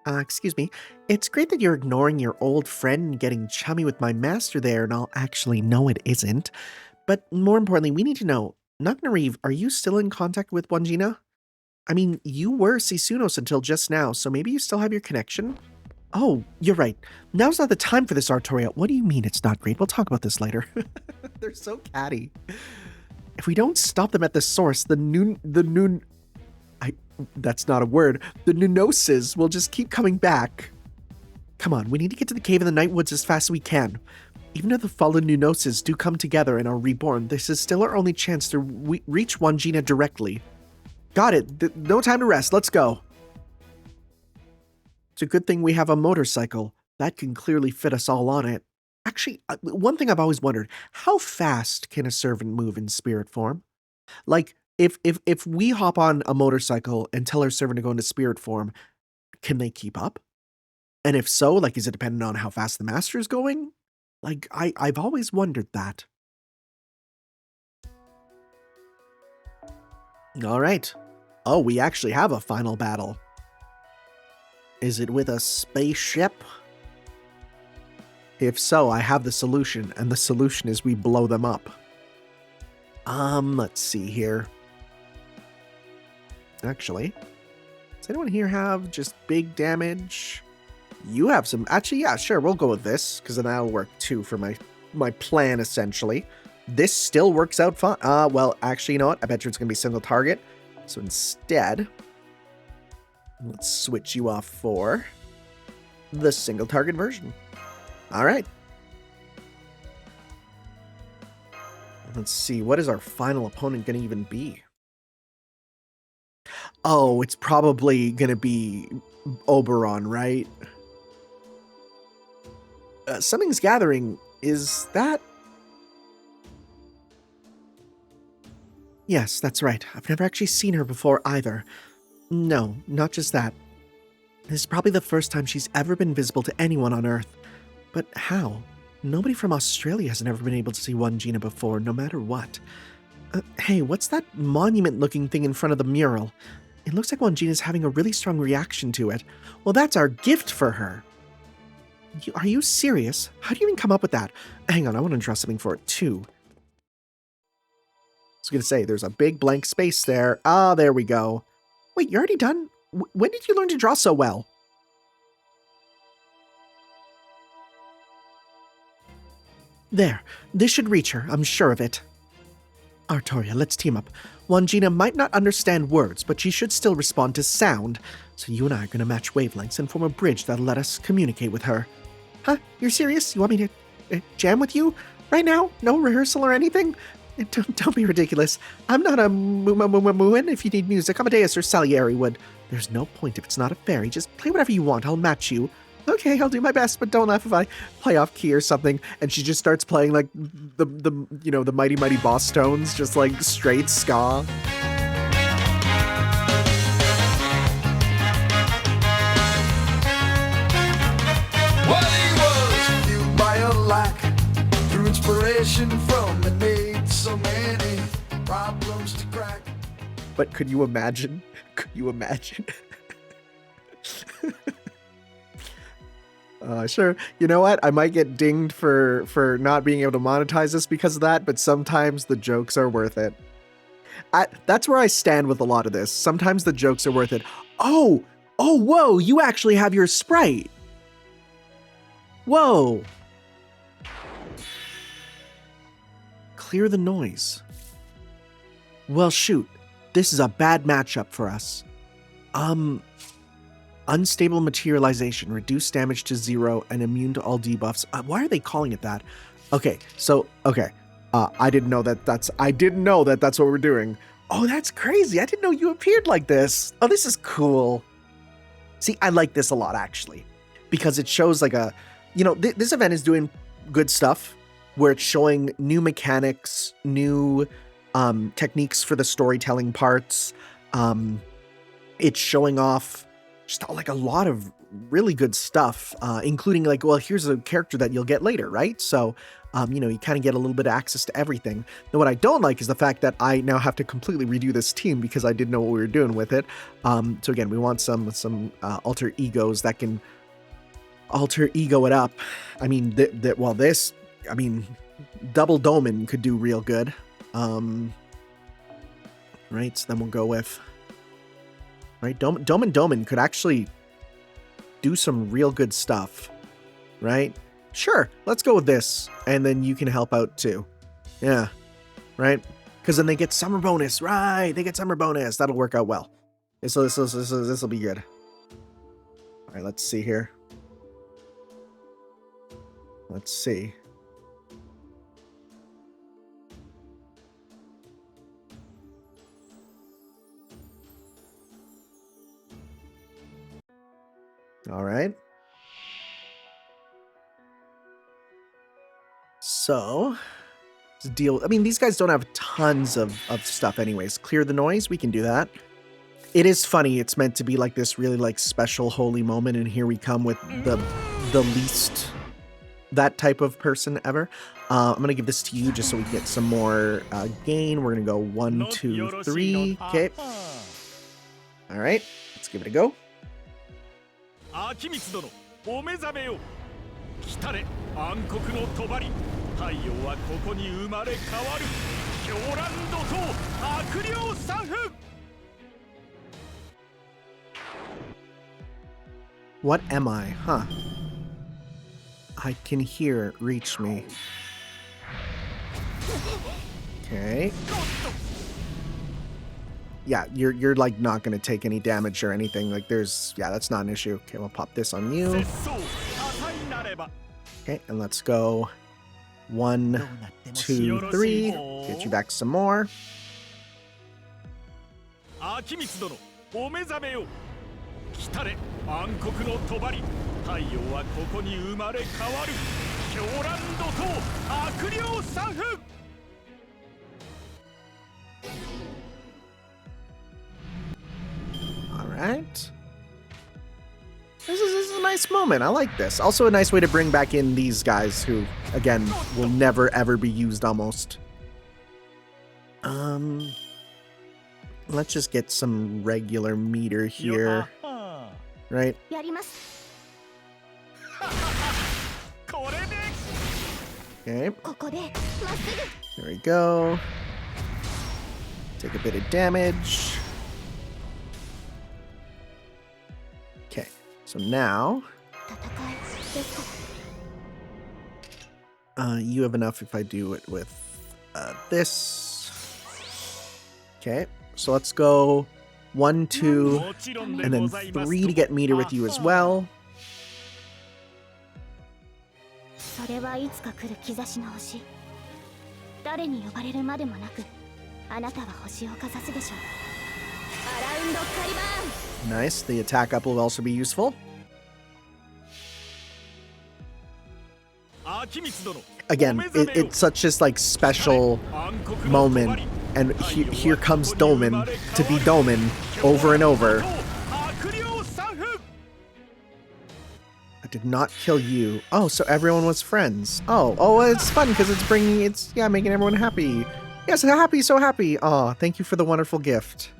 Excuse me. It's great that you're ignoring your old friend and getting chummy with my master there, and I'll actually know it isn't. But more importantly, we need to know, Reeve, are you still in contact with Wangina? I mean, you were Sisunos until just now, so maybe you still have your connection? Oh, you're right. Now's not the time for this, Artoria. What do you mean it's not great? We'll talk about this later. They're so catty. If we don't stop them at the source, that's not a word. The Nunoses will just keep coming back. Come on, we need to get to the cave in the Night Woods as fast as we can. Even if the fallen Nunoses do come together and are reborn, this is still our only chance to reach Wangina directly. Got it. No time to rest. Let's go. It's a good thing we have a motorcycle. That can clearly fit us all on it. Actually, one thing I've always wondered, how fast can a servant move in spirit form? Like, if we hop on a motorcycle and tell our servant to go into spirit form, can they keep up? And if so, like, is it dependent on how fast the master is going? Like, I've always wondered that. All right. Oh, we actually have a final battle. Is it with a spaceship? If so, I have the solution, and the solution is we blow them up. Let's see here. Actually, does anyone here have just big damage? You have some. Actually, yeah, sure, we'll go with this, because then that'll work too for my plan, essentially. This still works out fine. Well, actually, you know what? I bet you it's going to be single target. So instead, let's switch you off for the single target version. All right. Let's see. What is our final opponent going to even be? Oh, it's probably going to be Oberon, right? Something's Gathering. Is that... Yes, that's right. I've never actually seen her before either. No, not just that. This is probably the first time she's ever been visible to anyone on Earth. But how? Nobody from Australia has ever been able to see Wandjina before, no matter what. Hey, what's that monument-looking thing in front of the mural? It looks like Wandjina's having a really strong reaction to it. Well, that's our gift for her. Are you serious? How do you even come up with that? Hang on, I want to draw something for it, too. I was going to say, there's a big blank space there. Ah, there we go. Wait, you're already done? When did you learn to draw so well? There, this should reach her, I'm sure of it. Artoria, let's team up. Wandjina might not understand words, but she should still respond to sound, so you and I are going to match wavelengths and form a bridge that'll let us communicate with her. Huh? You're serious? You want me to jam with you? Right now? No rehearsal or anything? Don't be ridiculous. I'm not a mooin. If you need music, Amadeus or Salieri would. There's no point if it's not a fairy. Just play whatever you want. I'll match you. Okay, I'll do my best, but don't laugh if I play off key or something. And she just starts playing like the Mighty Mighty Boss tones, just like straight ska. What he was fueled by a lack, through inspiration from it made so many problems to crack. But could you imagine? Could you imagine? Sure. You know what? I might get dinged for not being able to monetize this because of that, but sometimes the jokes are worth it. That's where I stand with a lot of this. Sometimes the jokes are worth it. Oh, whoa, you actually have your sprite. Whoa. Clear the noise. Well, shoot. This is a bad matchup for us. Unstable materialization, reduced damage to 0, and immune to all debuffs. Why are they calling it that? Okay, so, I didn't know that's what we're doing. Oh, that's crazy. I didn't know you appeared like this. Oh, this is cool. See, I like this a lot, actually, because it shows like this event is doing good stuff where it's showing new mechanics, new techniques for the storytelling parts. It's showing off just like a lot of really good stuff, including like, well, here's a character that you'll get later, right? So, you kind of get a little bit of access to everything. Now, what I don't like is the fact that I now have to completely redo this team because I didn't know what we were doing with it. So again, we want some alter egos that can alter ego it up. I mean, Double Doman could do real good. Right, so then we'll go with... Right, Doman could actually do some real good stuff, right? Sure, let's go with this, and then you can help out too. Yeah, right? Because then they get summer bonus, right? They get summer bonus. That'll work out well. This will be good. All right, let's see here. Let's see. All right. So, let's deal. I mean, these guys don't have tons of stuff anyways. Clear the noise. We can do that. It is funny. It's meant to be like this really like special holy moment. And here we come with the least that type of person ever. I'm going to give this to you just so we get some more gain. We're going to go 1, 2, 3. Okay. All right. Let's give it a go. 秋光殿お目覚めよ来たれ暗黒の帳太陽はここに生まれ変わる狂乱怒涛悪霊作風 What am I? Huh. I can hear it reach me. Okay. Yeah, you're like not gonna take any damage or anything. Like there's that's not an issue. Okay, we'll pop this on you. Okay, and let's go 1, 2, 3. Get you back some more. 秋光殿お目覚めよ来たれ暗黒の帳太陽はここに生まれ変わる狂乱怒涛悪霊作風 All right. This is a nice moment. I like this. Also a nice way to bring back in these guys who, again, will never ever be used almost. Let's just get some regular meter here. Right? やります。 Okay. ここでまっすぐ。 There we go. Take a bit of damage. Okay. So now, 戦いですか。 you have enough if I do it with this. Okay. So let's go 1, 2, and then 3 to get meter with you as well. それはいつか来る兆しの星。誰に呼ばれるまでもなく、あなたは星をかざすでしょう。アラウンドカリバーン。 Nice. The attack up will also be useful. Again, it's such this like special moment, and here comes Doman to be Doman over and over. I did not kill you. Oh, so everyone was friends. Oh, it's fun because it's making everyone happy. Yes, happy, so happy. Oh, thank you for the wonderful gift.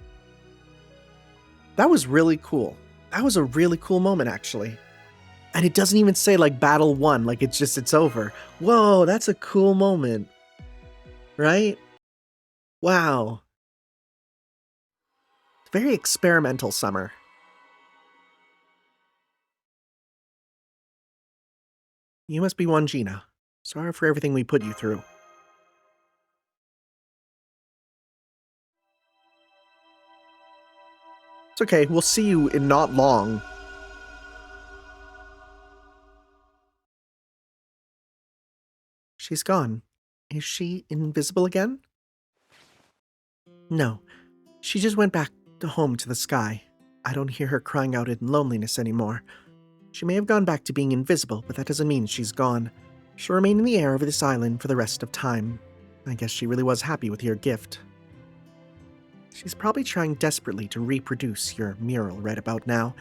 That was really cool. That was a really cool moment, actually. And it doesn't even say, like, battle won. Like, it's over. Whoa, that's a cool moment. Right? Wow. Very experimental summer. You must be one, Gina. Sorry for everything we put you through. It's okay. We'll see you in not long. She's gone. Is she invisible again? No. She just went back home to the sky. I don't hear her crying out in loneliness anymore. She may have gone back to being invisible, but that doesn't mean she's gone. She'll remain in the air over this island for the rest of time. I guess she really was happy with your gift. She's probably trying desperately to reproduce your mural right about now.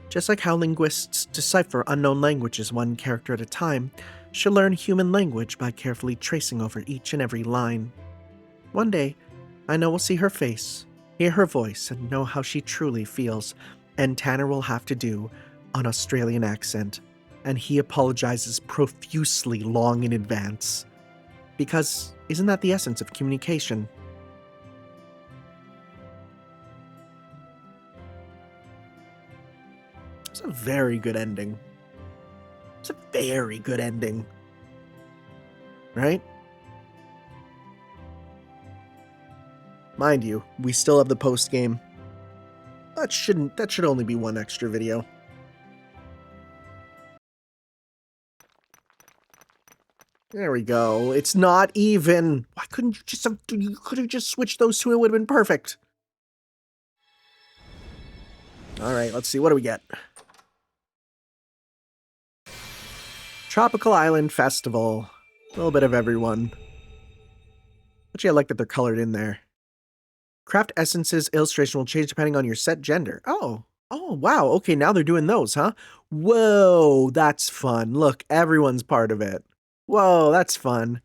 Just like how linguists decipher unknown languages one character at a time, she'll learn human language by carefully tracing over each and every line. One day, I know we'll see her face, hear her voice, and know how she truly feels, and Tanner will have to do an Australian accent, and he apologizes profusely long in advance. Because isn't that the essence of communication? It's a very good ending. It's a very good ending. Right? Mind you, we still have the post game. That should only be one extra video. There we go. It's not even. Why couldn't you just you could have just switched those two, it would have been perfect. All right, let's see. What do we get? Tropical Island Festival. A little bit of everyone. Actually, I like that they're colored in there. Craft essences illustration will change depending on your set gender. Oh, Oh, wow. Okay, now they're doing those, huh? Whoa, that's fun. Look, everyone's part of it. Whoa, that's fun.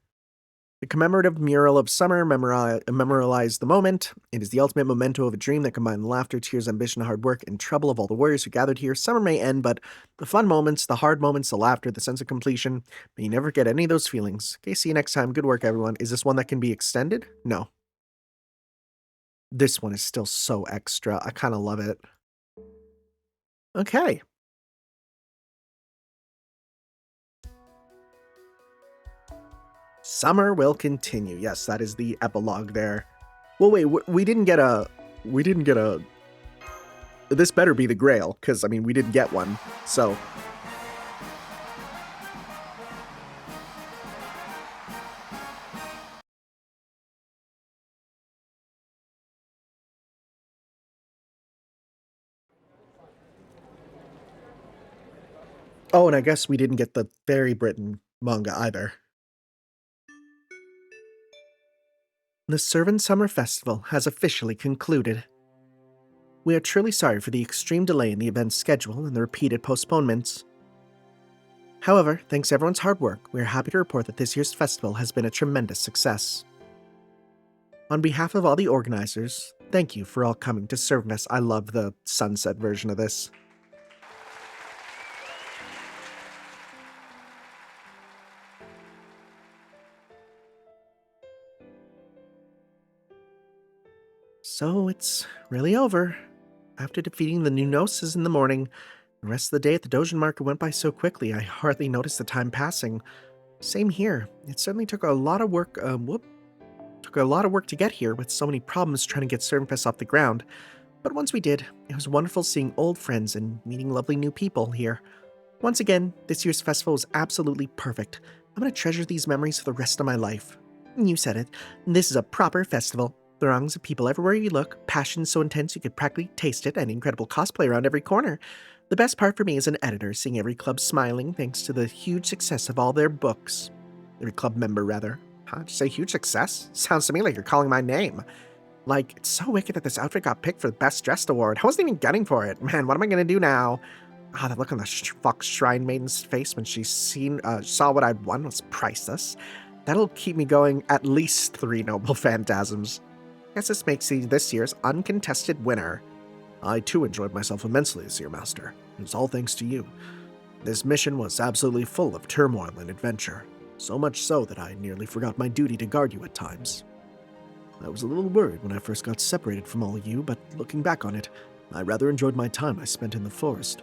The commemorative mural of summer memorialized the moment. It is the ultimate memento of a dream that combined laughter, tears, ambition, hard work, and trouble of all the warriors who gathered here. Summer may end, but the fun moments, the hard moments, the laughter, the sense of completion, may you never get any of those feelings. Okay, see you next time. Good work, everyone. Is this one that can be extended? No. This one is still so extra. I kind of love it. Okay. Summer will continue. Yes, that is the epilogue there. Well, wait, we didn't get a... This better be the Grail, because, I mean, we didn't get one, so... Oh, and I guess we didn't get the Fairy Britain manga either. The Servant Summer Festival has officially concluded. We are truly sorry for the extreme delay in the event's schedule and the repeated postponements. However, thanks to everyone's hard work, we are happy to report that this year's festival has been a tremendous success. On behalf of all the organizers, thank you for all coming to Servness. I love the sunset version of this. So it's really over. After defeating the new Gnosis in the morning, the rest of the day at the Dojin Market went by so quickly I hardly noticed the time passing. Same here. It certainly took a lot of work, to get here with so many problems trying to get Servnfest off the ground. But once we did, it was wonderful seeing old friends and meeting lovely new people here. Once again, this year's festival was absolutely perfect. I'm going to treasure these memories for the rest of my life. You said it. This is a proper festival. Throngs of people everywhere you look, passion so intense you could practically taste it, and incredible cosplay around every corner. The best part for me as an editor, seeing every club smiling thanks to the huge success of all their books. Every club member, rather. Huh? Did you say huge success? Sounds to me like you're calling my name. Like, it's so wicked that this outfit got picked for the Best Dressed Award. I wasn't even gunning for it. Man, what am I going to do now? Ah, the look on the Fox Shrine Maiden's face when she saw what I'd won was priceless. That'll keep me going at least 3 Noble Phantasms. Guess this makes me this year's uncontested winner. I too enjoyed myself immensely this year, Master. It was all thanks to you. This mission was absolutely full of turmoil and adventure, so much so that I nearly forgot my duty to guard you at times. I was a little worried when I first got separated from all of you, but looking back on it, I rather enjoyed my time I spent in the forest.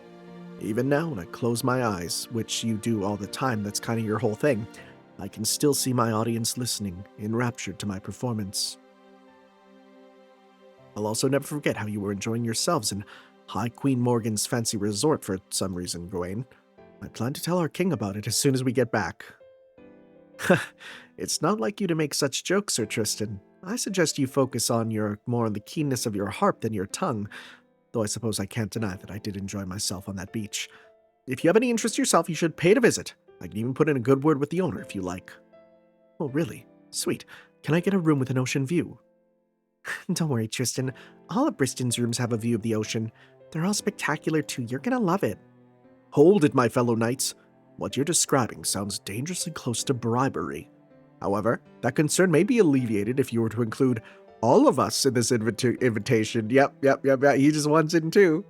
Even now, when I close my eyes, which you do all the time, that's kind of your whole thing, I can still see my audience listening, enraptured to my performance. I'll also never forget how you were enjoying yourselves in High Queen Morgan's fancy resort for some reason, Gawain. I plan to tell our king about it as soon as we get back. It's not like you to make such jokes, Sir Tristan. I suggest you focus more on the keenness of your harp than your tongue, though I suppose I can't deny that I did enjoy myself on that beach. If you have any interest yourself, you should pay it a visit. I can even put in a good word with the owner if you like. Oh, really? Sweet. Can I get a room with an ocean view? Don't worry, Tristan. All of Briston's rooms have a view of the ocean. They're all spectacular too. You're gonna love it. Hold it, my fellow knights. What you're describing sounds dangerously close to bribery. However, that concern may be alleviated if you were to include all of us in this invitation. Yep. He just wants in too.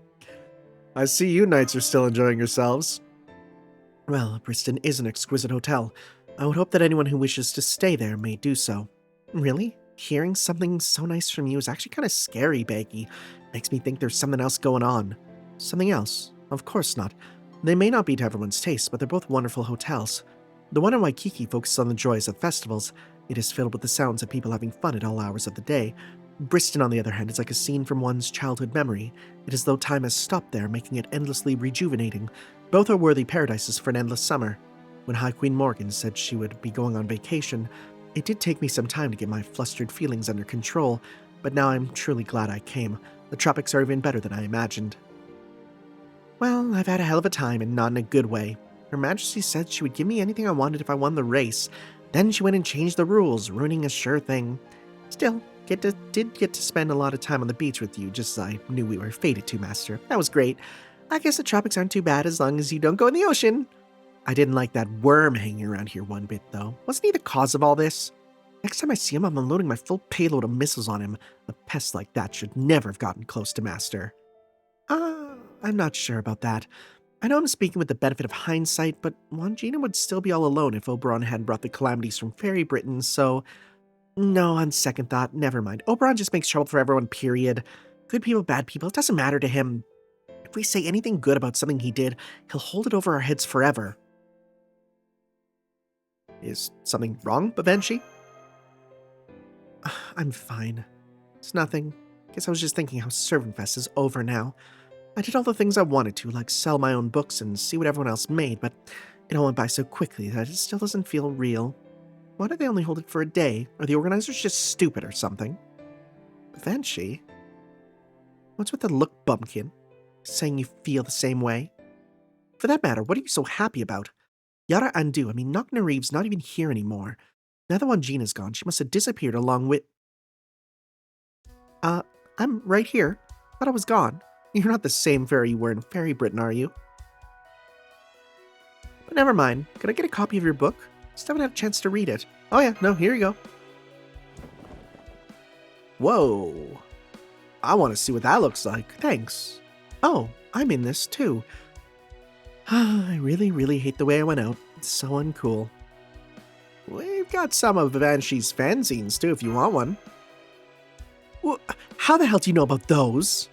I see you knights are still enjoying yourselves. Well, Briston is an exquisite hotel. I would hope that anyone who wishes to stay there may do so. Really? Hearing something so nice from you is actually kind of scary, Baggy. Makes me think there's something else going on. Something else? Of course not. They may not be to everyone's taste, but they're both wonderful hotels. The one in Waikiki focuses on the joys of festivals. It is filled with the sounds of people having fun at all hours of the day. Briston, on the other hand, is like a scene from one's childhood memory. It is as though time has stopped there, making it endlessly rejuvenating. Both are worthy paradises for an endless summer. When High Queen Morgan said she would be going on vacation, it did take me some time to get my flustered feelings under control, but now I'm truly glad I came. The tropics are even better than I imagined. Well, I've had a hell of a time, and not in a good way. Her Majesty said she would give me anything I wanted if I won the race. Then she went and changed the rules, ruining a sure thing. Still, did get to spend a lot of time on the beach with you, just as I knew we were fated to, Master. That was great. I guess the tropics aren't too bad as long as you don't go in the ocean. I didn't like that worm hanging around here one bit, though. Wasn't he the cause of all this? Next time I see him, I'm unloading my full payload of missiles on him. A pest like that should never have gotten close to Master. I'm not sure about that. I know I'm speaking with the benefit of hindsight, but Wangina would still be all alone if Oberon hadn't brought the calamities from Fairy Britain, so... No, on second thought, never mind. Oberon just makes trouble for everyone, period. Good people, bad people, it doesn't matter to him. If we say anything good about something he did, he'll hold it over our heads forever. Is something wrong, Bavenshi? I'm fine. It's nothing. Guess I was just thinking how Servant Fest is over now. I did all the things I wanted to, like sell my own books and see what everyone else made, but it all went by so quickly that it still doesn't feel real. Why did they only hold it for a day? Are the organizers just stupid or something? Bavenshi? What's with the look, bumpkin? Saying you feel the same way? For that matter, what are you so happy about? Yara Andu, Knockna Reeve's not even here anymore. Now that Wangina's gone, she must have disappeared along with... I'm right here. Thought I was gone. You're not the same fairy you were in Fairy Britain, are you? But never mind. Could I get a copy of your book? Still haven't had a chance to read it. Oh yeah, no, here you go. Whoa. I want to see what that looks like. Thanks. Oh, I'm in this too. I really, really hate the way I went out. It's so uncool. We've got some of Vanshi's fanzines too, if you want one. Well, how the hell do you know about those?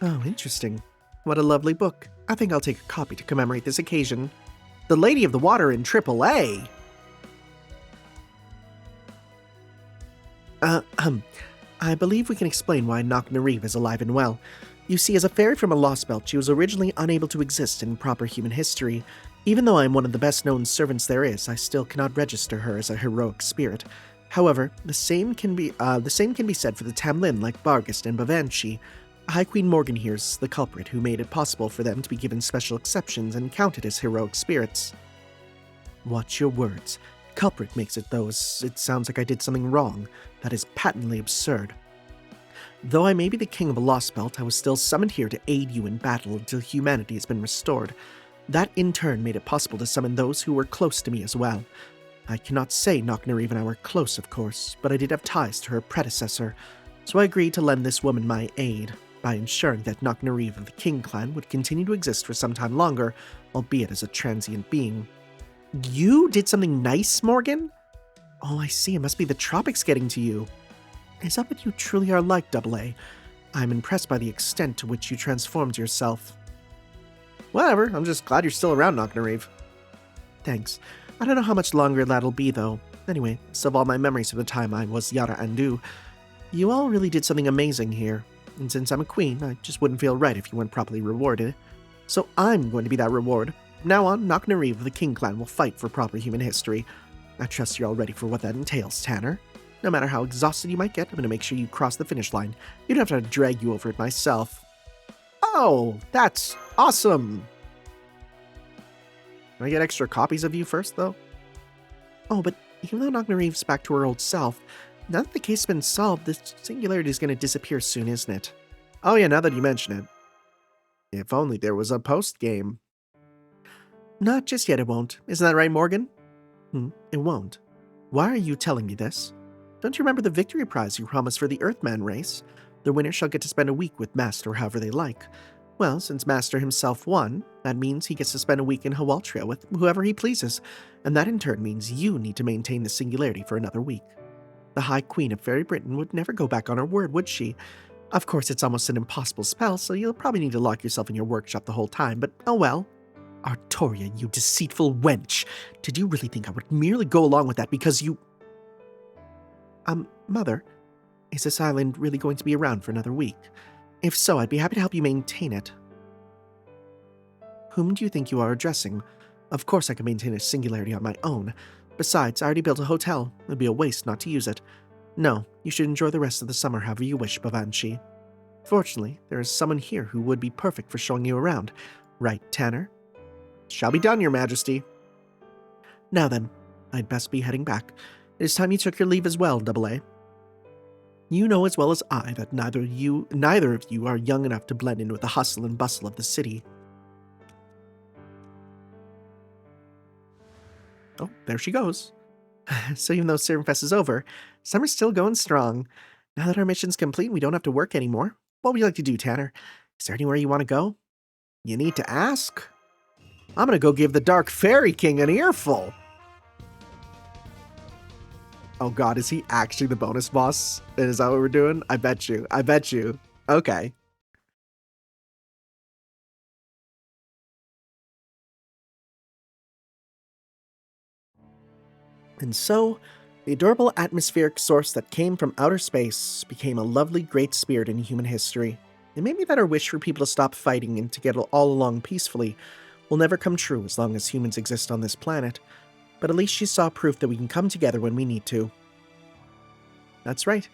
Oh, interesting. What a lovely book. I think I'll take a copy to commemorate this occasion. The Lady of the Water in AAA. I believe we can explain why Knockna Reeve is alive and well. You see, as a fairy from a lost belt, she was originally unable to exist in proper human history. Even though I am one of the best-known servants there is, I still cannot register her as a heroic spirit. However, the same can be said for the Tamlin like Barghest and Bavanshi. High Queen Morgan here's the culprit who made it possible for them to be given special exceptions and counted as heroic spirits. Watch your words. Culprit makes it though, as it sounds like I did something wrong. That is patently absurd. Though I may be the king of a lost belt, I was still summoned here to aid you in battle until humanity has been restored. That in turn made it possible to summon those who were close to me as well. I cannot say Knockna Reeve and I were close, of course, but I did have ties to her predecessor, so I agreed to lend this woman my aid, by ensuring that Knockna Reeve of the King clan would continue to exist for some time longer, albeit as a transient being. You did something nice, Morgan? Oh, I see, it must be the tropics getting to you. Is that what you truly are like, AA? I'm impressed by the extent to which you transformed yourself. Whatever, I'm just glad you're still around, Knockna Reeve. Thanks. I don't know how much longer that'll be, though. Anyway, still all my memories of the time I was Yara Andu. You all really did something amazing here, and since I'm a queen, I just wouldn't feel right if you weren't properly rewarded. So I'm going to be that reward. From now on, Knockna Reeve of the King clan will fight for proper human history. I trust you're all ready for what that entails, Tanner. No matter how exhausted you might get, I'm going to make sure you cross the finish line. You don't have to drag you over it myself. Oh, that's awesome! Can I get extra copies of you first, though? Oh, but even though Knockna Reeve's back to her old self, now that the case has been solved, the singularity is going to disappear soon, isn't it? Oh yeah, now that you mention it. If only there was a post-game. Not just yet, it won't. Isn't that right, Morgan? It won't. Why are you telling me this? Don't you remember the victory prize you promised for the Earthman race? The winner shall get to spend a week with Master however they like. Well, since Master himself won, that means he gets to spend a week in Hawaltria with whoever he pleases, and that in turn means you need to maintain the singularity for another week. The High Queen of Fairy Britain would never go back on her word, would she? Of course, it's almost an impossible spell, so you'll probably need to lock yourself in your workshop the whole time, but oh well. Artoria, you deceitful wench! Did you really think I would merely go along with that because you... Mother, is this island really going to be around for another week? If so, I'd be happy to help you maintain it. Whom do you think you are addressing? Of course I can maintain a singularity on my own. Besides, I already built a hotel. It'd be a waste not to use it. No, you should enjoy the rest of the summer however you wish, Bavanshi. Fortunately, there is someone here who would be perfect for showing you around. Right, Tanner? Shall be done, Your Majesty. Now then, I'd best be heading back. It is time you took your leave as well, Double A. You know as well as I that neither of you are young enough to blend in with the hustle and bustle of the city. Oh, there she goes. So even though Serum Fest is over, summer's still going strong. Now that our mission's complete, we don't have to work anymore. What would you like to do, Tanner? Is there anywhere you want to go? You need to ask. I'm gonna go give the Dark Fairy King an earful. Oh god, is he actually the bonus boss? Is that what we're doing? I bet you. I bet you. Okay. And so, the adorable atmospheric source that came from outer space became a lovely great spirit in human history. It made me that our wish for people to stop fighting and to get all along peacefully will never come true as long as humans exist on this planet. But at least she saw proof that we can come together when we need to. That's right.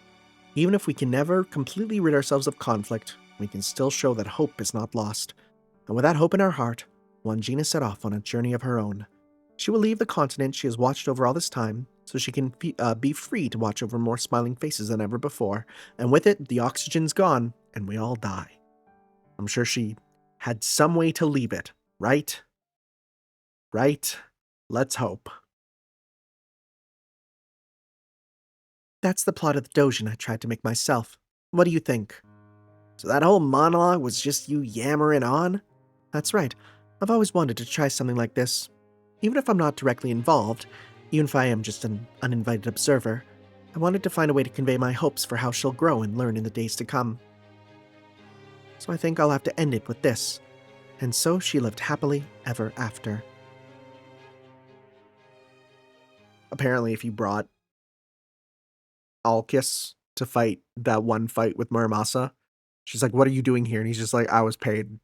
Even if we can never completely rid ourselves of conflict, we can still show that hope is not lost. And with that hope in our heart, Wangina set off on a journey of her own. She will leave the continent she has watched over all this time, so she can be free to watch over more smiling faces than ever before. And with it, the oxygen's gone, and we all die. I'm sure she had some way to leave it, right? Right? Let's hope. That's the plot of the Dojin I tried to make myself. What do you think? So that whole monologue was just you yammering on? That's right. I've always wanted to try something like this. Even if I'm not directly involved, even if I am just an uninvited observer, I wanted to find a way to convey my hopes for how she'll grow and learn in the days to come. So I think I'll have to end it with this. And so she lived happily ever after. Apparently, if you brought Alkis to fight that one fight with Muramasa, she's like, "What are you doing here?" And he's just like, "I was paid."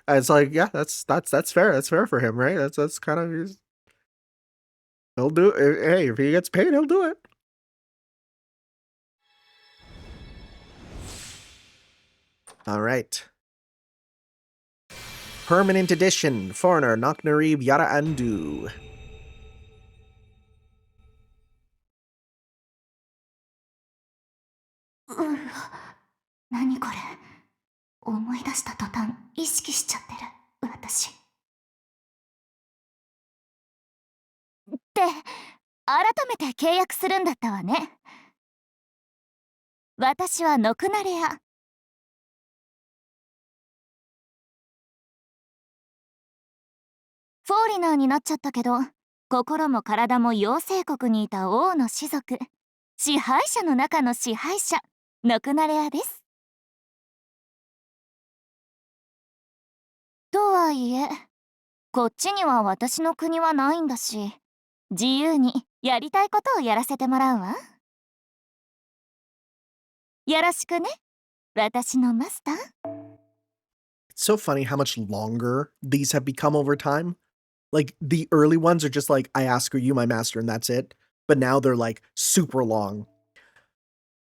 And it's like, yeah, that's fair. That's fair for him, right? That's kind of he'll do it. Hey, if he gets paid, he'll do it. All right. Permanent edition, Foreigner, Knocknarib, Yara Andu. Nani kore? 思い出した途端意識しちゃってる私。って改めて契約するんだったわね。私はノクナレア。フォーリナーになっちゃったけど、心も体も妖精国にいた王の士族、支配者の中の支配者、ノクナレアです。とはいえ、こっちには私の国はないんだし、自由にやりたいことをやらせてもらうわ。よろしくね、私のマスター。It's so funny how much longer these have become over time. Like, the early ones are just like, I ask, are you my master, and that's it. But now they're like super long.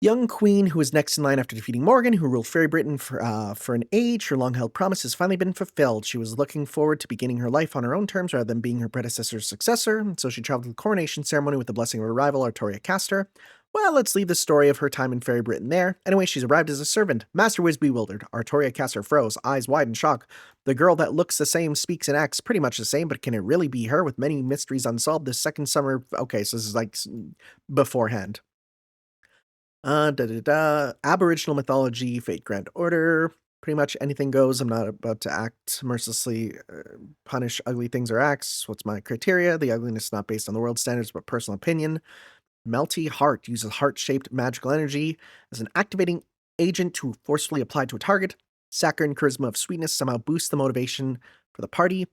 Young queen who was next in line after defeating Morgan, who ruled Fairy Britain for an age, her long-held promise has finally been fulfilled. She was looking forward to beginning her life on her own terms rather than being her predecessor's successor, and so she traveled to the coronation ceremony with the blessing of her rival, Artoria Castor. Well, let's leave the story of her time in Fairy Britain there. Anyway, she's arrived as a servant. Master was bewildered. Artoria Castor froze, eyes wide in shock. The girl that looks the same, speaks and acts pretty much the same, but can it really be her with many mysteries unsolved? The second summer... Okay, so this is like beforehand. Aboriginal mythology, fate, grand order. Pretty much anything goes. I'm not about to act mercilessly, punish ugly things or acts. What's my criteria? The ugliness is not based on the world standards, but personal opinion. Melty Heart uses heart-shaped magical energy as an activating agent to forcefully apply to a target. Saccharine Charisma of Sweetness somehow boosts the motivation for the party.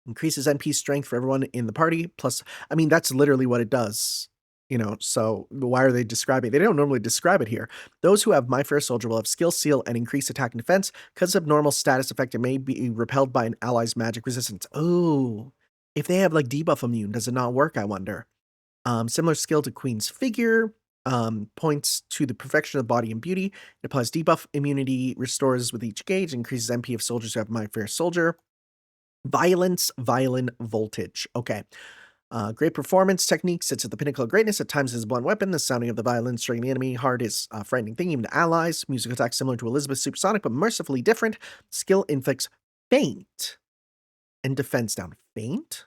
Increases NP strength for everyone in the party. Plus, I mean, that's literally what it does. You know, so why are they describing it? They don't normally describe it here. Those who have My Fair Soldier will have skill, seal, and increased attack and defense. Because of normal status effect, it may be repelled by an ally's magic resistance. Oh, if they have like debuff immune, does it not work, I wonder? Similar skill to Queen's Figure. Points to the perfection of body and beauty. It applies debuff immunity, restores with each gauge, increases MP of soldiers who have My Fair Soldier. Violence, Violent Voltage. Okay. Great performance technique sits at the pinnacle of greatness. At times, his blunt weapon, the sounding of the violin striking the enemy hard is a frightening thing, even to allies. Musical attack similar to Elizabeth's supersonic, but mercifully different. Skill inflicts faint and defense down. Faint?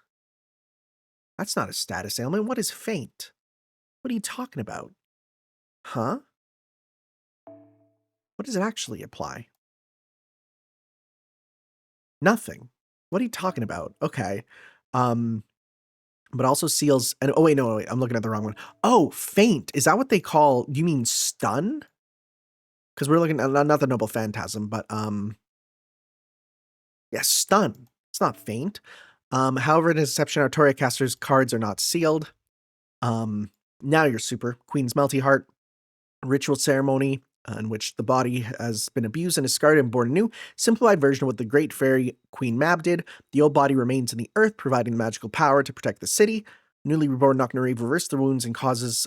That's not a status ailment. What is faint? What are you talking about? Huh? What does it actually apply? Nothing. What are you talking about? Okay. But also seals and oh wait, no, wait, I'm looking at the wrong one. Oh, faint. Is that what they call, do you mean stun? Because we're looking at not the noble phantasm, but yeah, stun. It's not faint. However, in exception, Artoria caster's cards are not sealed. Now you're super. Queen's Melty Heart, ritual ceremony in which the body has been abused and is scarred and born anew. Simplified version of what the great fairy Queen Mab did. The old body remains in the earth, providing magical power to protect the city. Newly reborn Knocknareve reversed the wounds and causes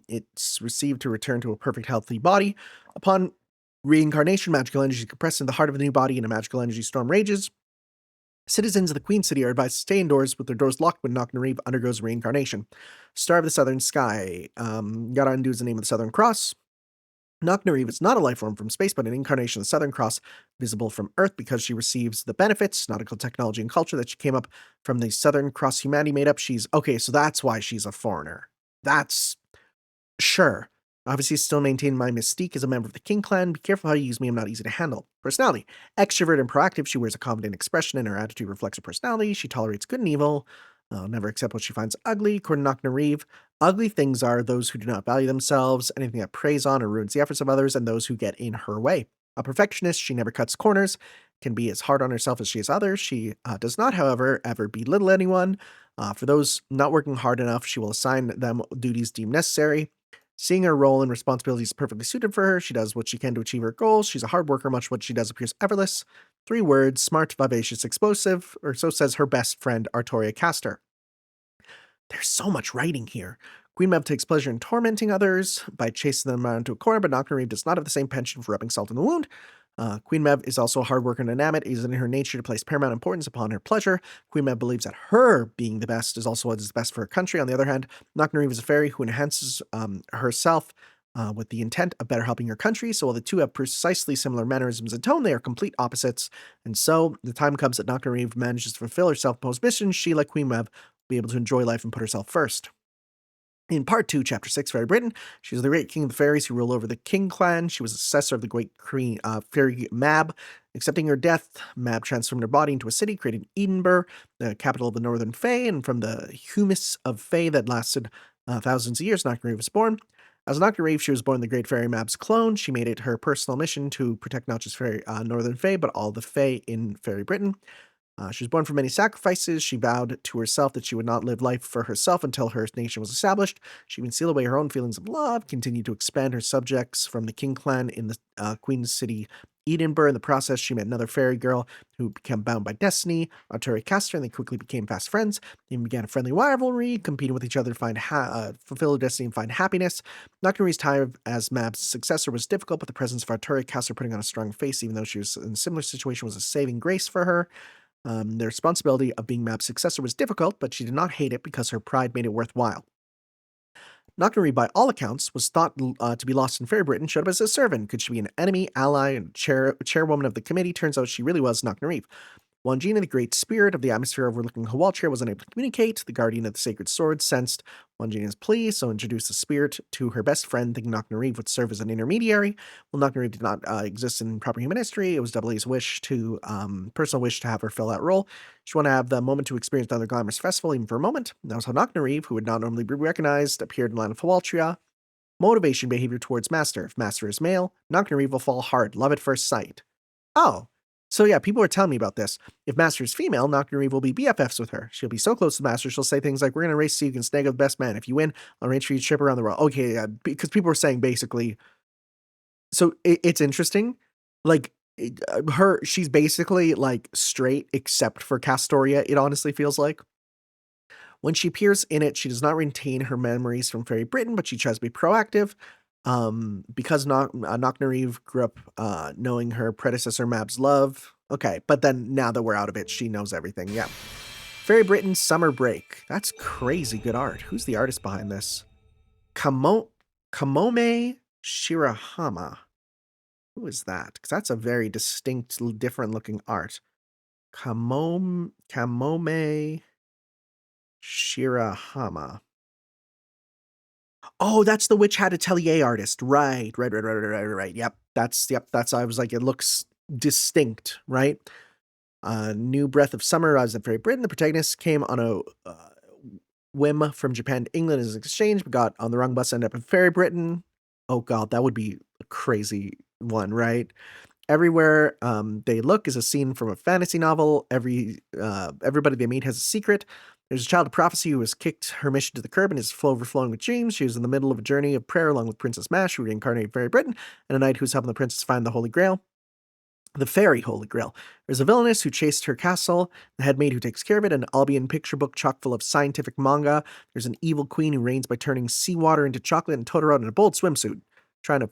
its received to return to a perfect, healthy body. Upon reincarnation, magical energy is compressed into the heart of the new body and a magical energy storm rages. Citizens of the Queen City are advised to stay indoors with their doors locked when Knocknareve undergoes reincarnation. Star of the Southern Sky. Gotta undo is the name of the Southern Cross. Knocknareve is not a life form from space, but an incarnation of the Southern Cross, visible from Earth because she receives the benefits, nautical technology, and culture that she came up from the Southern Cross humanity made up. Okay, so that's why she's a foreigner. That's sure. Obviously, still maintain my mystique as a member of the King clan. Be careful how you use me, I'm not easy to handle. Personality. Extrovert and proactive, she wears a confident expression and her attitude reflects her personality. She tolerates good and evil. Never accept what she finds ugly. According to Knocknareve, ugly things are those who do not value themselves, anything that preys on or ruins the efforts of others, and those who get in her way. A perfectionist, she never cuts corners, can be as hard on herself as she is others. She does not, however, ever belittle anyone. For those not working hard enough, she will assign them duties deemed necessary. Seeing her role and responsibilities is perfectly suited for her. She does what she can to achieve her goals. She's a hard worker. Much what she does appears effortless. 3 words: smart, vivacious, explosive, or so says her best friend, Artoria Caster. There's so much writing here. Queen Mab takes pleasure in tormenting others by chasing them around to a corner, but Knocknareve does not have the same penchant for rubbing salt in the wound. Queen Mab is also a hard worker and dynamic. It is in her nature to place paramount importance upon her pleasure. Queen Mab believes that her being the best is also what is best for her country. On the other hand, Knocknareve is a fairy who enhances herself with the intent of better helping her country. So while the two have precisely similar mannerisms and tone, they are complete opposites. And so the time comes that Knocknareve manages to fulfill her self-imposed mission. She, like Queen Mab, will be able to enjoy life and put herself first. In Part 2, Chapter 6, Fairy Britain, she was the great king of the fairies who ruled over the King clan. She was the successor of the great fairy Mab. Accepting her death, Mab transformed her body into a city, creating Edinburgh, the capital of the Northern Fae, and from the humus of Fae that lasted thousands of years, Knocknareve was born. As Knocknareve, she was born the great fairy Mab's clone. She made it her personal mission to protect not just fairy Northern Fae, but all the Fae in Fairy Britain. She was born for many sacrifices. She vowed to herself that she would not live life for herself until her nation was established. She even sealed away her own feelings of love, continued to expand her subjects from the King clan in the Queen's city, Edinburgh. In the process, she met another fairy girl who became bound by destiny, Artoria Caster, and they quickly became fast friends. They began a friendly rivalry, competing with each other to find fulfill their destiny and find happiness. Knocknareve's time as Mab's successor was difficult, but the presence of Artoria Caster putting on a strong face, even though she was in a similar situation, was a saving grace for her. The responsibility of being Mab's successor was difficult, but she did not hate it because her pride made it worthwhile. Knocknareve, by all accounts, was thought to be lost in Fairy Britain, showed up as a servant. Could she be an enemy, ally, and chairwoman of the committee? Turns out she really was Knocknareve. Wangina, the great spirit of the atmosphere overlooking Hawaltria, was unable to communicate. The guardian of the sacred sword sensed Wangina's plea, so introduced the spirit to her best friend, thinking Knocknareve would serve as an intermediary. Well, Knocknareve did not exist in proper human history. It was Doubly's personal wish to have her fill that role. She wanted to have the moment to experience another glamorous festival, even for a moment. That was how Knocknareve, who would not normally be recognized, appeared in the land of Hawaltria. Motivation, behavior towards Master. If Master is male, Knocknareve will fall hard. Love at first sight. Oh. So yeah, people are telling me about this. If Master is female, Knocknareve will be BFFs with her. She'll be so close to Master, she'll say things like, "We're going to race so you can snag up the best man. If you win, I'll arrange for you to trip around the world." Okay, yeah, because people were saying basically, so it's interesting. Like, she's basically like straight except for Castoria, it honestly feels like. When she appears in it, she does not retain her memories from Fairy Britain, but she tries to be proactive. Because Knocknareve grew up knowing her predecessor Mab's love. Okay, but then now that we're out of it, she knows everything. Yeah. Fairy Britain Summer Break. That's crazy good art. Who's the artist behind this? Kamome Shirahama. Who is that? Because that's a very distinct, different looking art. Kamome Shirahama. Oh, that's the Witch Hat Atelier artist. Right. Yep. That's I was like, it looks distinct, right? New Breath of Summer arrives in Fairy Britain. The protagonist came on a whim from Japan to England as an exchange, but got on the wrong bus, ended up in Fairy Britain. Oh god, that would be a crazy one, right? Everywhere they look is a scene from a fantasy novel. Everybody they meet has a secret. There's a child of prophecy who has kicked her mission to the curb and is overflowing with dreams. She was in the middle of a journey of prayer along with Princess Mash, who reincarnated Fairy Britain, and a knight who's helping the princess find the Holy Grail. The Fairy Holy Grail. There's a villainess who chased her castle, the headmaid who takes care of it, an Albion picture book chock full of scientific manga. There's an evil queen who reigns by turning seawater into chocolate, and Totoro in a bold swimsuit, trying to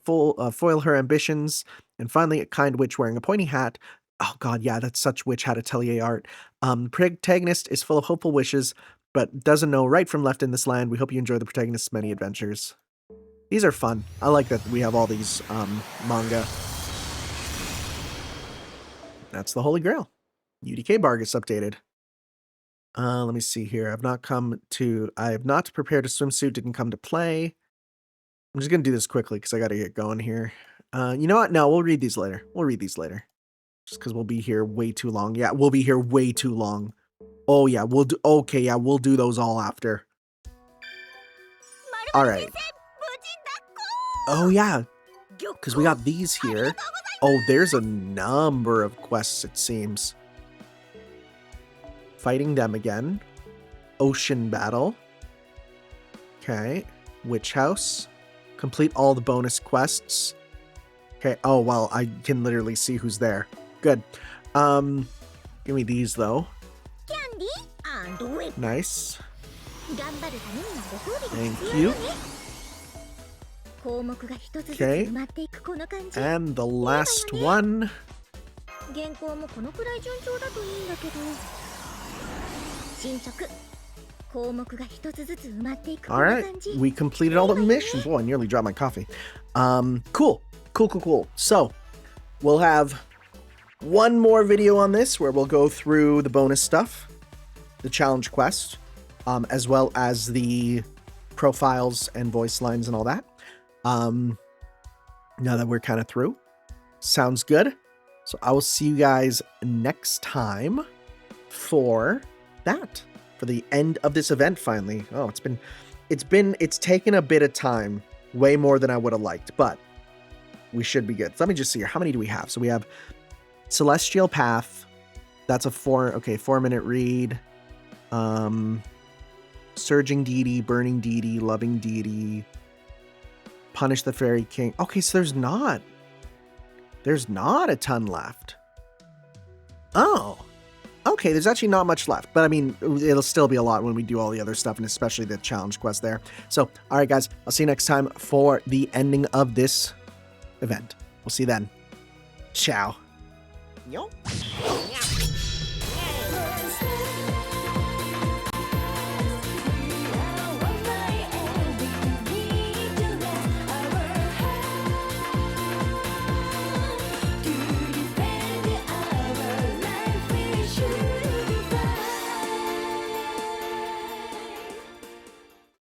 foil her ambitions. And finally, a kind witch wearing a pointy hat. Oh god, yeah, that's such Witch Hat Atelier art. The protagonist is full of hopeful wishes, but doesn't know right from left in this land. We hope you enjoy the protagonist's many adventures. These are fun. I like that we have all these manga. That's the Holy Grail. UDK bar gets updated. Let me see here. I have not prepared a swimsuit, didn't come to play. I'm just going to do this quickly because I got to get going here. You know what? No, we'll read these later. Just because we'll be here way too long. Yeah, we'll be here way too long. Oh, yeah, we'll do those all after. All right. Oh, yeah. Because we got these here. Oh, there's a number of quests, it seems. Fighting them again. Ocean Battle. Okay. Witch House. Complete all the bonus quests. Okay. Oh, well, I can literally see who's there. Good. Give me these, though. Nice. Thank you. Okay. And the last one. Alright, we completed all the missions. Boy, I nearly dropped my coffee. Cool. So, we'll have one more video on this where we'll go through the bonus stuff, the challenge quest, as well as the profiles and voice lines and all that. Now that we're kind of through. Sounds good. So I will see you guys next time for that. For the end of this event finally. Oh, it's taken a bit of time. Way more than I would have liked, but we should be good. So let me just see here. How many do we have? So we have Celestial Path. That's a 4-minute read. Surging Deity, Burning Deity, Loving Deity. Punish the Fairy King. Okay, so there's not a ton left. Oh, okay, there's actually not much left, but I mean, it'll still be a lot when we do all the other stuff, and especially the challenge quest there. So, all right, guys, I'll see you next time for the ending of this event. We'll see you then. Ciao. Yo.